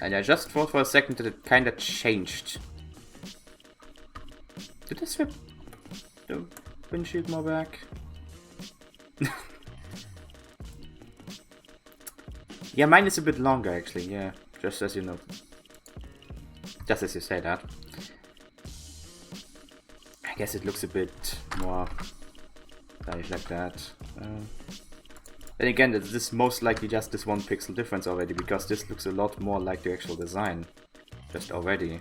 And I just thought for a second that it kinda changed. Did I swap the windshield more back? Yeah, mine is a bit longer actually, yeah. Just as you know. Just as you say that. I guess it looks a bit more stylish like that. Then again, this is most likely just this one pixel difference already, because this looks a lot more like the actual design. Just already.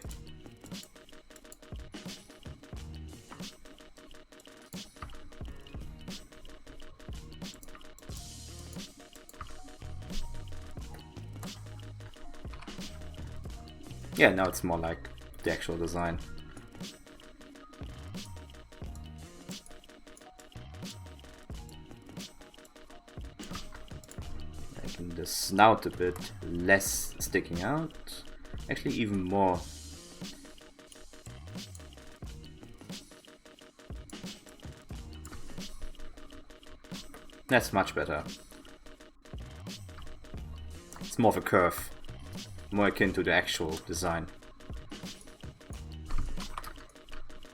Yeah, now it's more like the actual design. The snout a bit less sticking out, actually even more. That's much better. It's more of a curve, more akin to the actual design.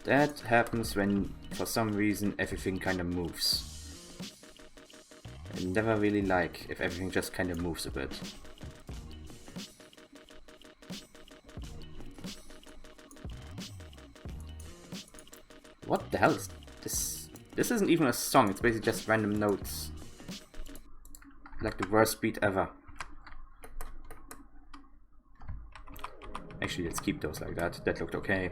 That happens when for some reason everything kind of moves. I never really like if everything just kind of moves a bit. What the hell is this? This isn't even a song, it's basically just random notes. Like the worst beat ever. Actually, let's keep those like that. That looked okay.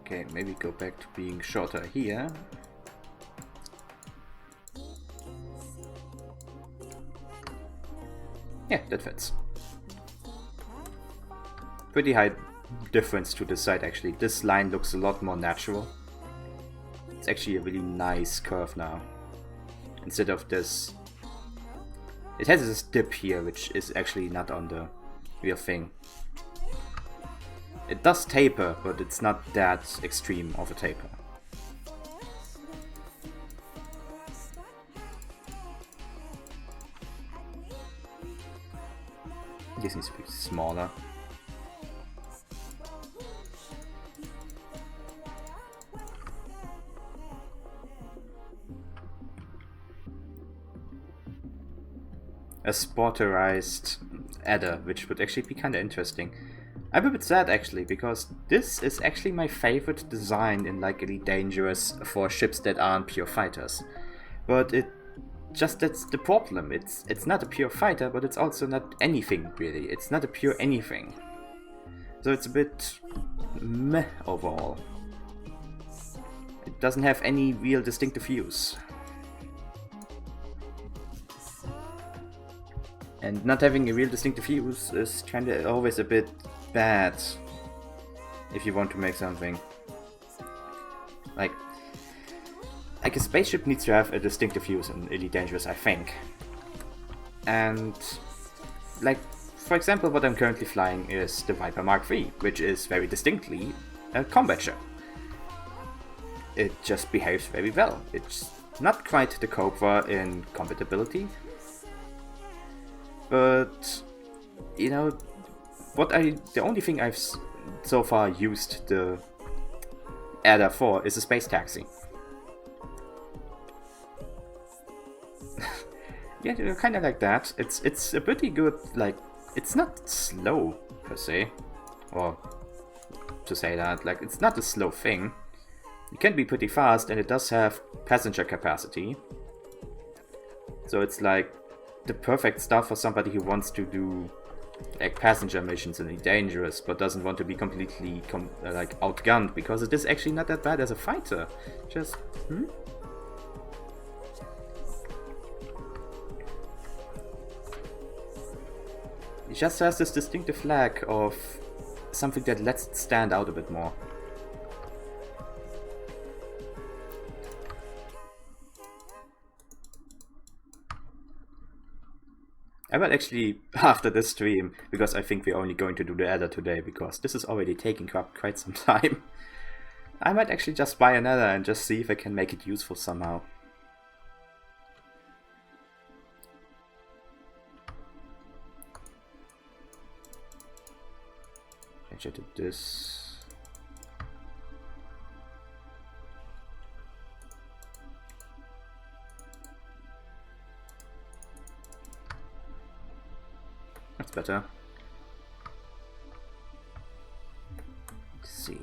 Okay, maybe go back to being shorter here. Yeah, that fits. Pretty high difference to the side actually. This line looks a lot more natural. It's actually a really nice curve now. Instead of this... It has this dip here, which is actually not on the real thing. It does taper, but it's not that extreme of a taper. This needs to be smaller. A sporterized adder, which would actually be kinda interesting. I'm a bit sad actually, because this is actually my favorite design in like Elite Dangerous for ships that aren't pure fighters. But that's the problem. It's not a pure fighter, but it's also not anything really. It's not a pure anything. So it's a bit meh overall. It doesn't have any real distinctive use. And not having a real distinctive use is kinda always a bit bad if you want to make something. Like a spaceship needs to have a distinctive use in Elite Dangerous, I think. And like, for example, what I'm currently flying is the Viper Mark III, which is very distinctly a combat ship. It just behaves very well. It's not quite the Cobra in compatibility, but you know, the only thing I've so far used the adder for is a space taxi. Yeah, kind of like that. It's a pretty good, like, it's not slow per se, or to say that, like, it's not a slow thing. It can be pretty fast, and it does have passenger capacity. So it's like the perfect stuff for somebody who wants to do like passenger missions in Dangerous, but doesn't want to be completely like outgunned, because it is actually not that bad as a fighter. Just It just has this distinctive lack of something that lets it stand out a bit more. I might actually, after this stream, because I think we're only going to do the adder today, because this is already taking quite some time, I might actually just buy an adder and just see if I can make it useful somehow. Change it to this. That's better. Let's see.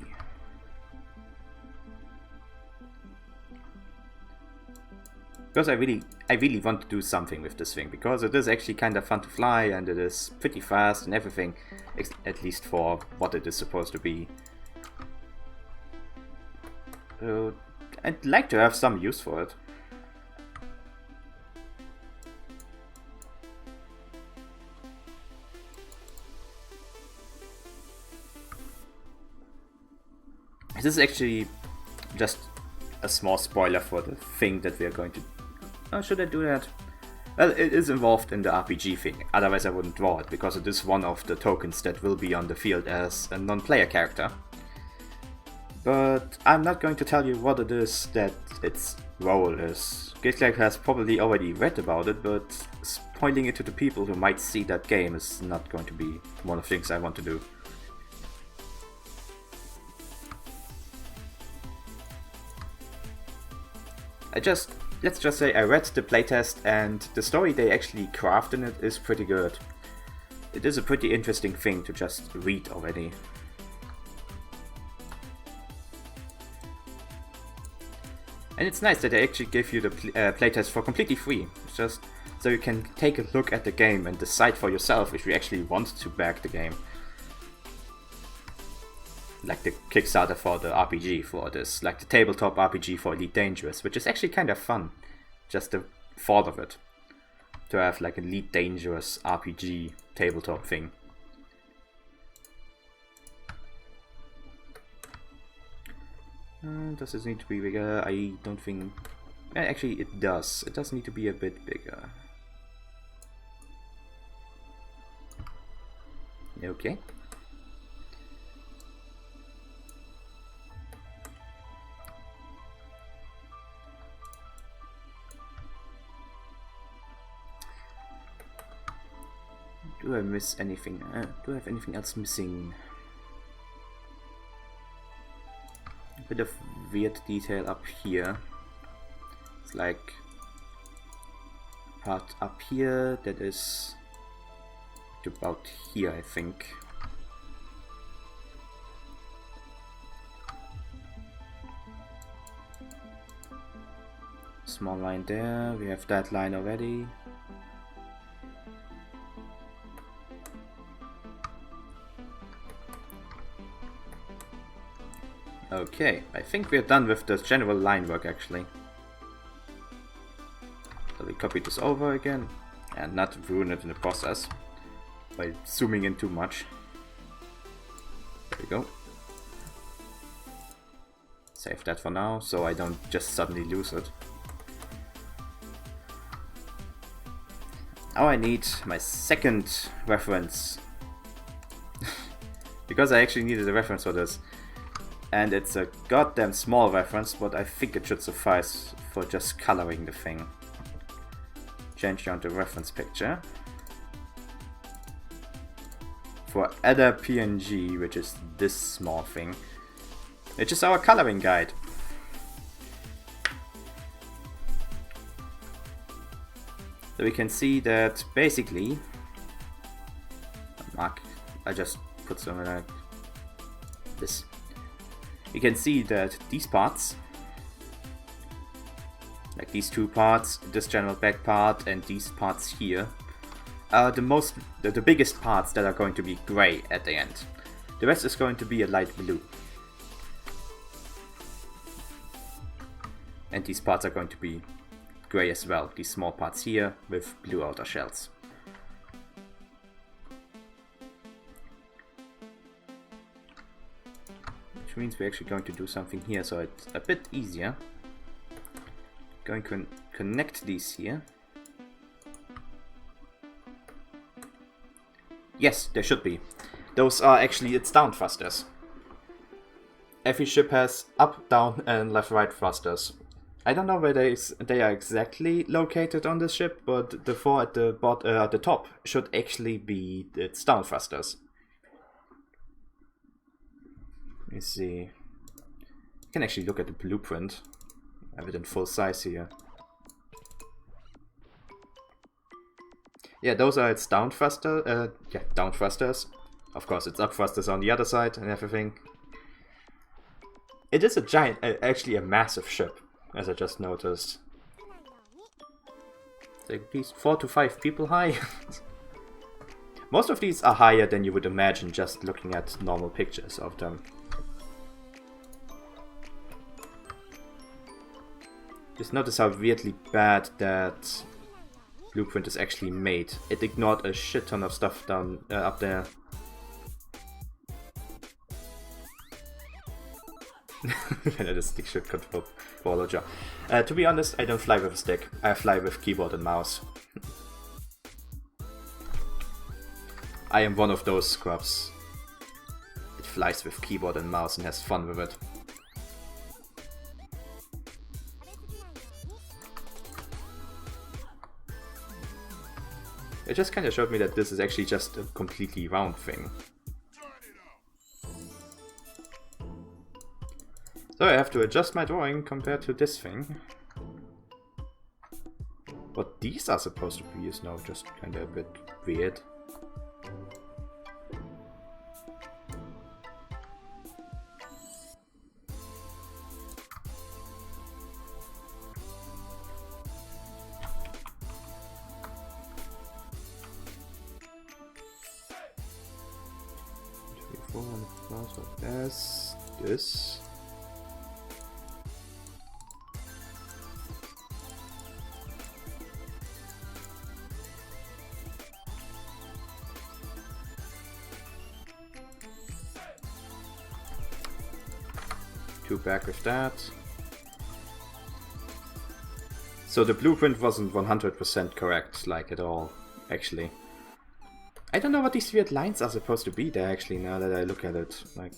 Because I really want to do something with this thing, because it is actually kind of fun to fly, and it is pretty fast and everything, at least for what it is supposed to be. I'd like to have some use for it. This is actually just a small spoiler for the thing that we are going to... Oh, should I do that? Well, it is involved in the RPG thing, otherwise I wouldn't draw it, because it is one of the tokens that will be on the field as a non-player character. But I'm not going to tell you what it is that its role is. Pixelart has probably already read about it, but spoiling it to the people who might see that game is not going to be one of the things I want to do. Let's just say I read the playtest, and the story they actually craft in it is pretty good. It is a pretty interesting thing to just read already. And it's nice that they actually give you the playtest for completely free. It's just so you can take a look at the game and decide for yourself if you actually want to back the game. Like the Kickstarter for the RPG for this, like the tabletop RPG for Elite Dangerous, which is actually kind of fun. Just the thought of it. To have like an Elite Dangerous RPG tabletop thing. Does this need to be bigger? I don't think... Actually, it does. It does need to be a bit bigger. Okay. Do I miss anything? Do I have anything else missing? A bit of weird detail up here. It's like part up here that is about here, I think. Small line there. We have that line already. Okay, I think we're done with the general line work actually. So we copy this over again and not ruin it in the process by zooming in too much. There we go. Save that for now so I don't just suddenly lose it. Now I need my second reference. Because I actually needed a reference for this. And it's a goddamn small reference, but I think it should suffice for just coloring the thing. Change down the reference picture. For Adder PNG, which is this small thing, which is our coloring guide. So we can see that basically, mark, I just put some like this. You can see that these parts, like these two parts, this general back part and these parts here, are the biggest parts that are going to be gray at the end. The rest is going to be a light blue. And these parts are going to be gray as well, these small parts here with blue outer shells. Which means we're actually going to do something here so it's a bit easier. Going to connect these here. Yes, there should be. Those are actually its down thrusters. Every ship has up, down and left, right thrusters. I don't know where they are exactly located on this ship, but the four at the top should actually be its down thrusters. Let me see. You can actually look at the blueprint. I have it in full size here. Yeah, those are its down thruster. Down thrusters. Of course, its up thrusters on the other side and everything. It is a giant, actually a massive ship, as I just noticed. Like at least 4 to 5 people high. Most of these are higher than you would imagine just looking at normal pictures of them. Just notice how weirdly bad that blueprint is actually made. It ignored a shit ton of stuff down up there. The stick should control job. To be honest, I don't fly with a stick. I fly with keyboard and mouse. I am one of those scrubs. It flies with keyboard and mouse and has fun with it. It just kind of showed me that this is actually just a completely round thing. So I have to adjust my drawing compared to this thing. What these are supposed to be is now just kind of a bit weird. This. Two back with that. So the blueprint wasn't 100% correct, like at all, actually. I don't know what these weird lines are supposed to be there, actually, now that I look at it. Like,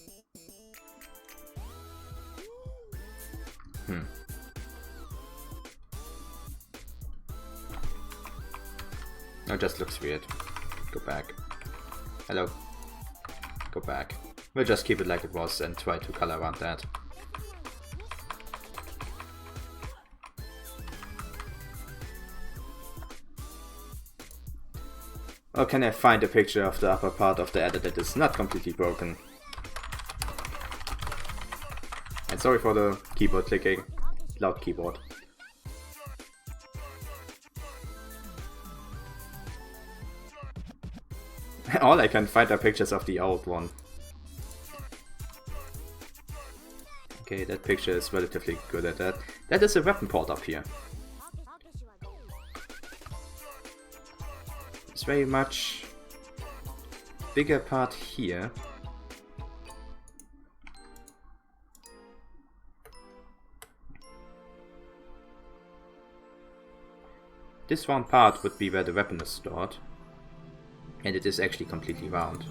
No, it just looks weird. Go back. Hello. Go back. We'll just keep it like it was and try to color around that. Or can I find a picture of the upper part of the edit that is not completely broken? And sorry for the keyboard clicking. Loud keyboard. All I can find are pictures of the old one. Okay, that picture is relatively good at that. That is a weapon port up here. It's very much bigger part here. This round part would be where the weapon is stored. And it is actually completely round.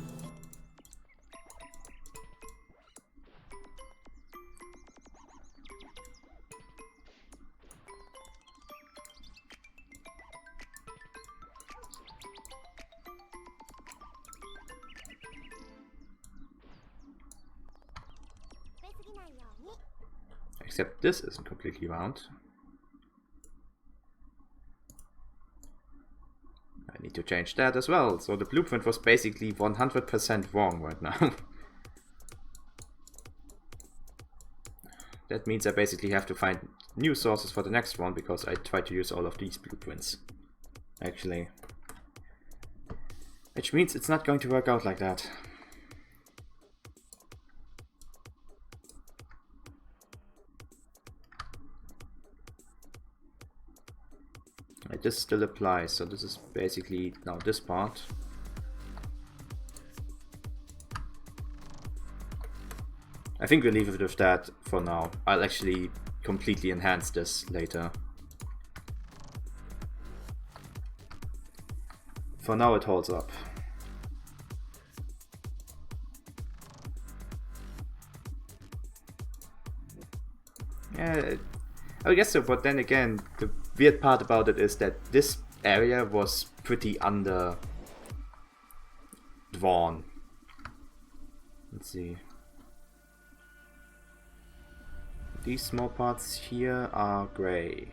Except this isn't completely round. I need to change that as well. So the blueprint was basically 100% wrong right now. That means I basically have to find new sources for the next one because I tried to use all of these blueprints. Actually. Which means it's not going to work out like that. This still applies, so this is basically now this part. I think we'll leave it with that for now. I'll actually completely enhance this later. For now it holds up. Yeah, I guess so, but then again, the weird part about it is that this area was pretty under drawn. Let's see. These small parts here are gray.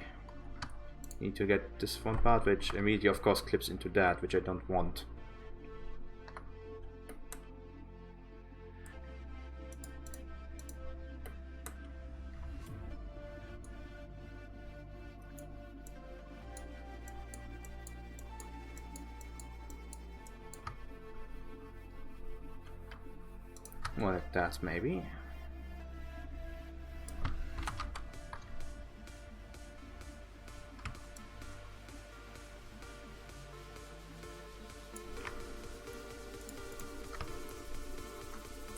Need to get this one part, which immediately of course clips into that, which I don't want. More like that, maybe.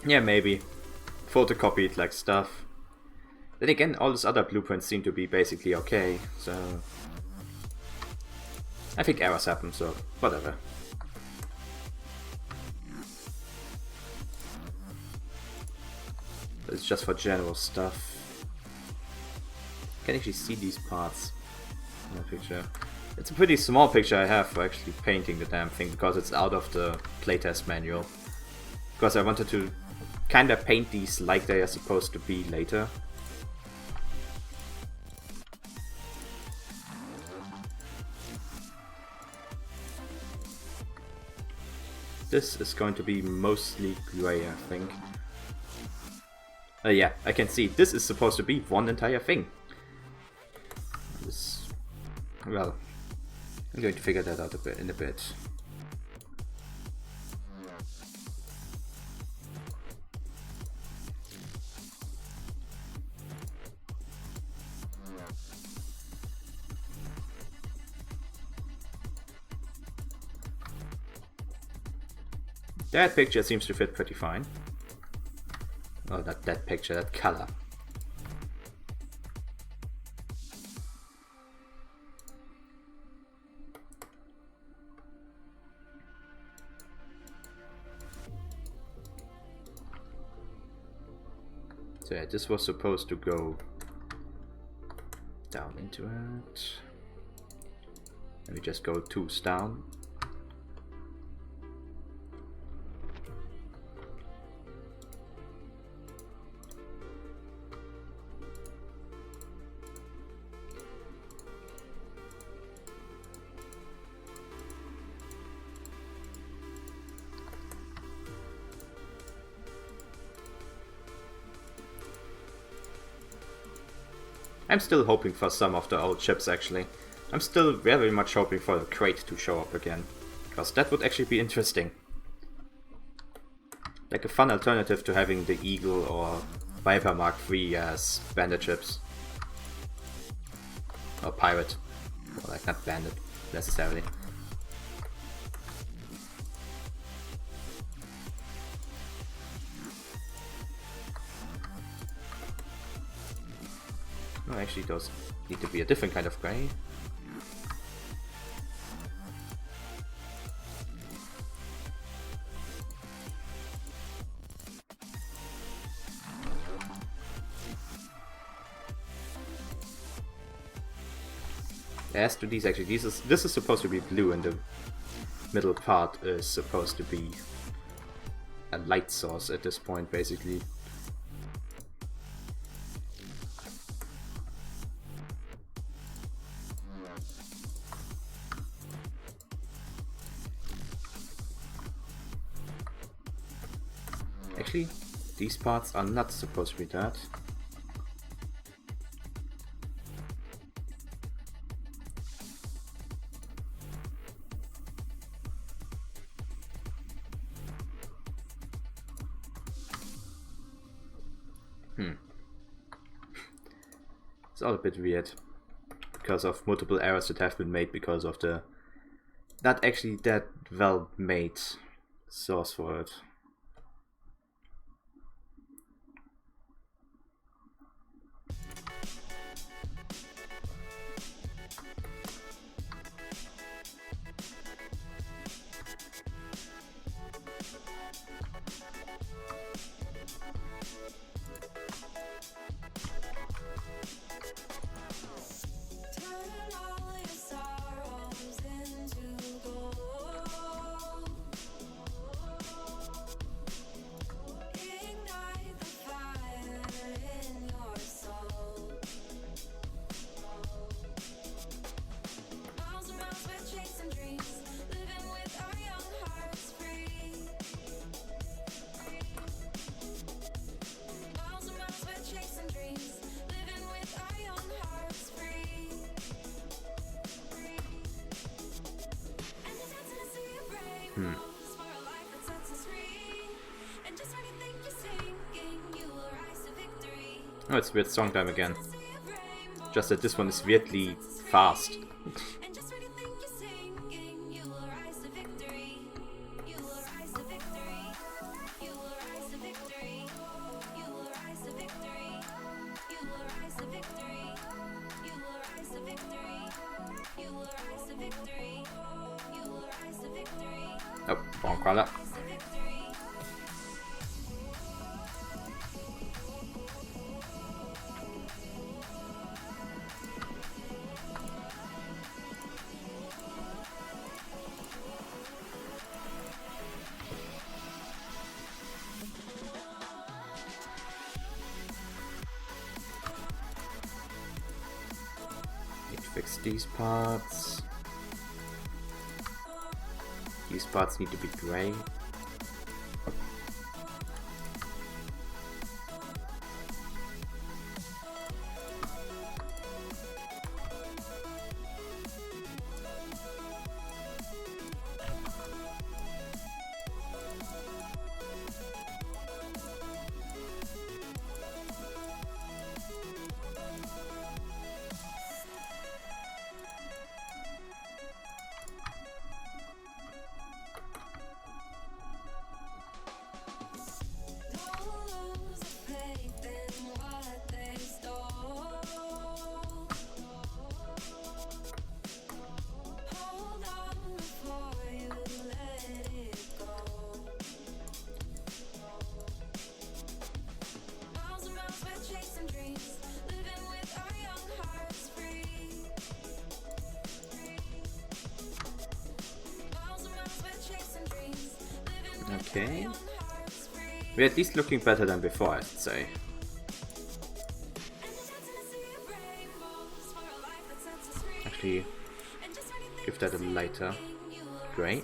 Yeah, maybe. Photocopied like stuff. Then again, all these other blueprints seem to be basically okay, so... I think errors happen, so whatever. It's just for general stuff. You can actually see these parts in the picture. It's a pretty small picture I have for actually painting the damn thing, because it's out of the playtest manual. Because I wanted to kinda paint these like they are supposed to be later. This is going to be mostly grey, I think. Yeah, I can see. This is supposed to be one entire thing. This, well, I'm going to figure that out in a bit. That picture seems to fit pretty fine. Oh, not that picture, that color. So yeah, this was supposed to go down into it. Let me just go 2s down. I'm still hoping for some of the old ships actually. I'm still very much hoping for the crate to show up again, because that would actually be interesting. Like a fun alternative to having the Eagle or Viper Mark III as bandit ships. Or pirate. Or like not bandit necessarily. No, actually those need to be a different kind of grey. As to these, actually, this is supposed to be blue, and the middle part is supposed to be a light source at this point, basically. Actually, these parts are not supposed to be that. It's all a bit weird because of multiple errors that have been made because of the not actually that well made source for it. Oh, it's weird song time again. Just that this one is weirdly fast. Oh, wrong color. fix these parts. These parts need to be grey. Okay. We're at least looking better than before, I'd say. Actually, give that a lighter grey.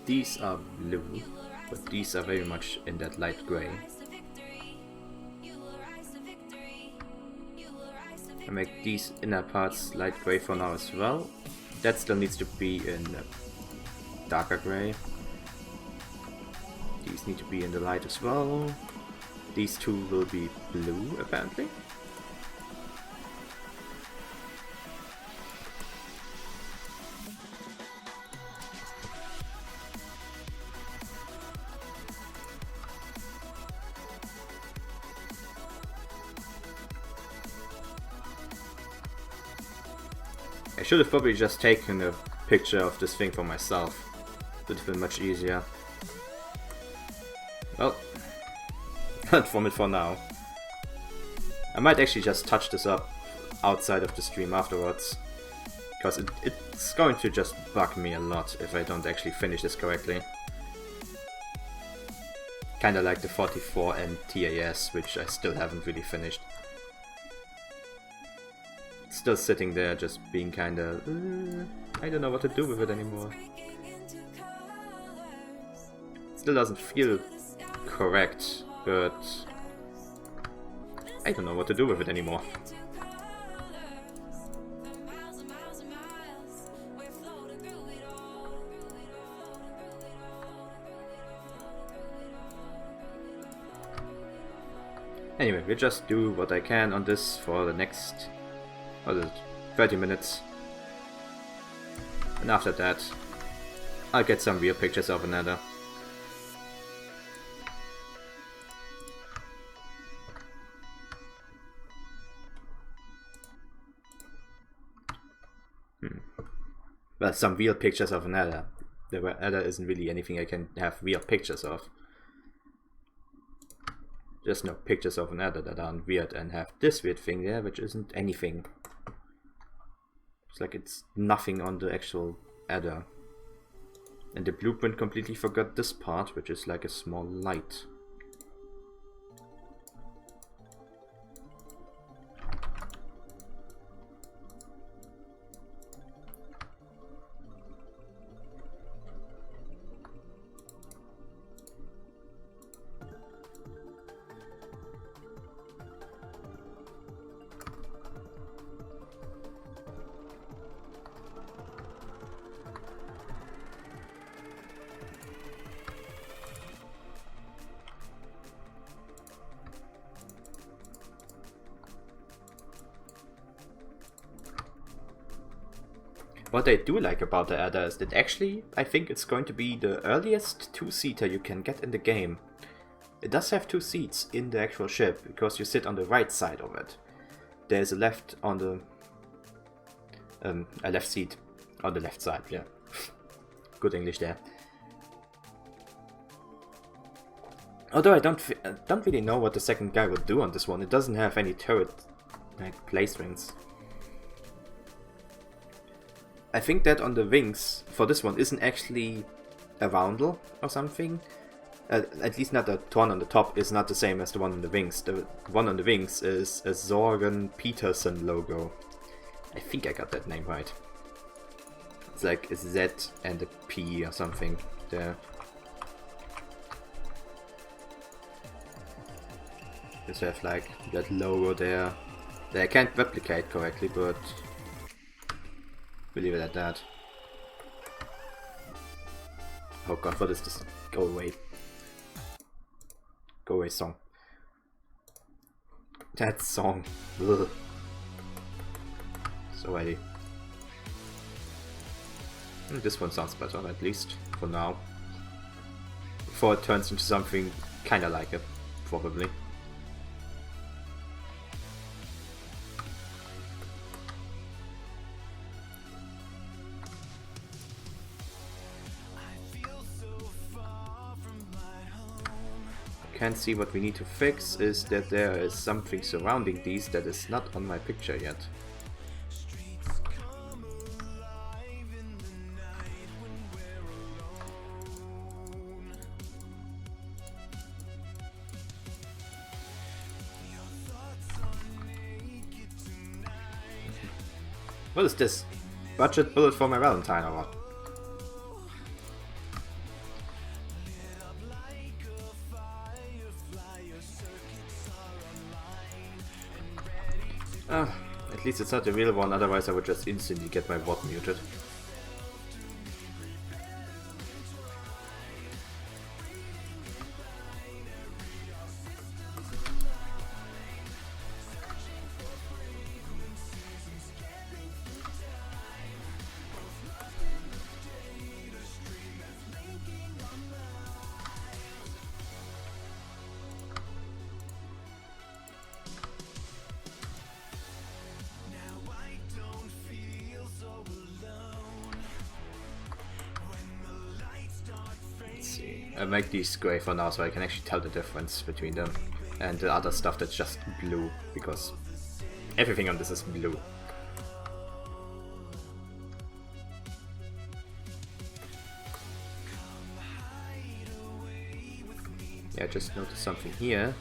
These are blue, but these are very much in that light grey. I make these inner parts light grey for now as well. That still needs to be in darker grey. These need to be in the light as well. These two will be blue apparently. I should have probably just taken a picture of this thing for myself. Would have been much easier. Well, learn from it for now. I might actually just touch this up outside of the stream afterwards. Because it's going to just bug me a lot if I don't actually finish this correctly. Kinda like the 44N TAS, which I still haven't really finished. Still sitting there, just being kinda... I don't know what to do with it anymore. Still doesn't feel correct, but... I don't know what to do with it anymore. Anyway, we'll just do what I can on this for the next... 30 minutes. And after that, I'll get some real pictures of another. Well, some real pictures of another. The other isn't really anything I can have real pictures of. Just no pictures of another that aren't weird and have this weird thing there, which isn't anything. It's like it's nothing on the actual adder. And the blueprint completely forgot this part, which is like a small light. What I do like about the adder is that actually, I think it's going to be the earliest two-seater you can get in the game. It does have two seats in the actual ship, because you sit on the right side of it. There's a left on the... a left seat on the left side, yeah. Good English there. Although I don't really know what the second guy would do on this one. It doesn't have any turret like place rings. I think that on the wings for this one isn't actually a roundel or something. At least not the one on the top is not the same as the one on the wings. The one on the wings is a Zorgen Peterson logo. I think I got that name right. It's like a Z and a P or something there. Just have like that logo there that I can't replicate correctly, but we'll leave it at that. Oh god, what is this? Go away. Go away song. That song. Ugh. So ready. This one sounds better, at least for now. Before it turns into something kinda like it, probably. Can see what we need to fix is that there is something surrounding these that is not on my picture yet. What is this? Budget bullet for my Valentine or what? At least it's not the real one, otherwise I would just instantly get my bot muted. I make these grey for now so I can actually tell the difference between them and the other stuff that's just blue, because everything on this is blue. Yeah, I just noticed something here.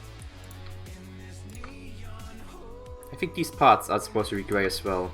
I think these parts are supposed to be grey as well.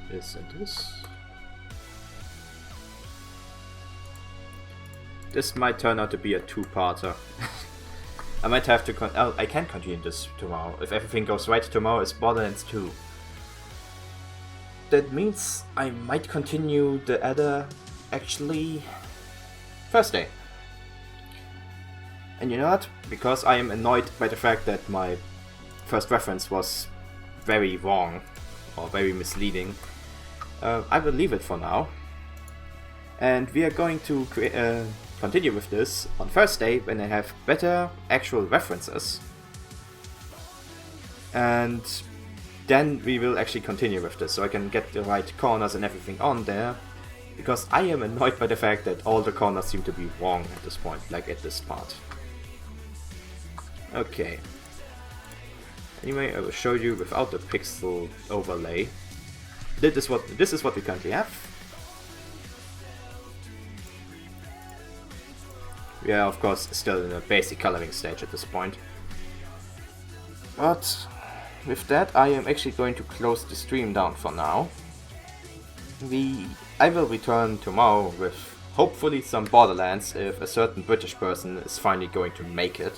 This and this. This might turn out to be a two-parter. I might have to I can continue this tomorrow. If everything goes right, tomorrow is Borderlands 2. That means I might continue the adder actually Thursday. And you know what? Because I am annoyed by the fact that my first reference was very wrong or very misleading, I will leave it for now. And we are going to continue with this on Thursday when I have better actual references. And then we will actually continue with this so I can get the right corners and everything on there. Because I am annoyed by the fact that all the corners seem to be wrong at this point, like at this part. Okay. Anyway, I will show you without the pixel overlay. This is what we currently have. We are of course still in a basic coloring stage at this point. But with that I am actually going to close the stream down for now. I will return tomorrow with hopefully some Borderlands if a certain British person is finally going to make it.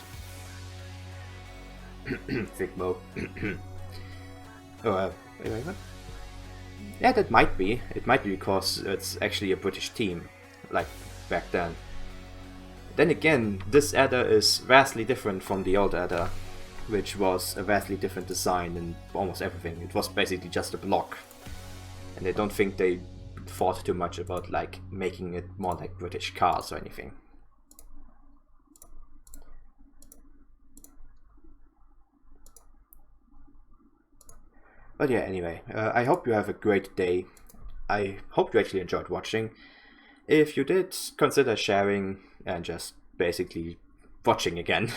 Figmo. Oh, wait. Yeah, that might be. It might be because it's actually a British team, like back then. Then again, this adder is vastly different from the old adder. which was a vastly different design in almost everything. It was basically just a block. And I don't think they thought too much about like making it more like British cars or anything. But yeah, anyway, I hope you have a great day. I hope you actually enjoyed watching. If you did, consider sharing and just basically watching again.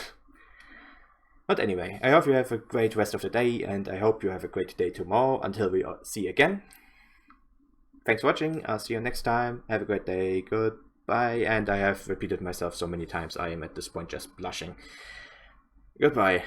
But anyway, I hope you have a great rest of the day, and I hope you have a great day tomorrow until we see again. Thanks for watching, I'll see you next time, have a great day, goodbye, and I have repeated myself so many times I am at this point just blushing. Goodbye.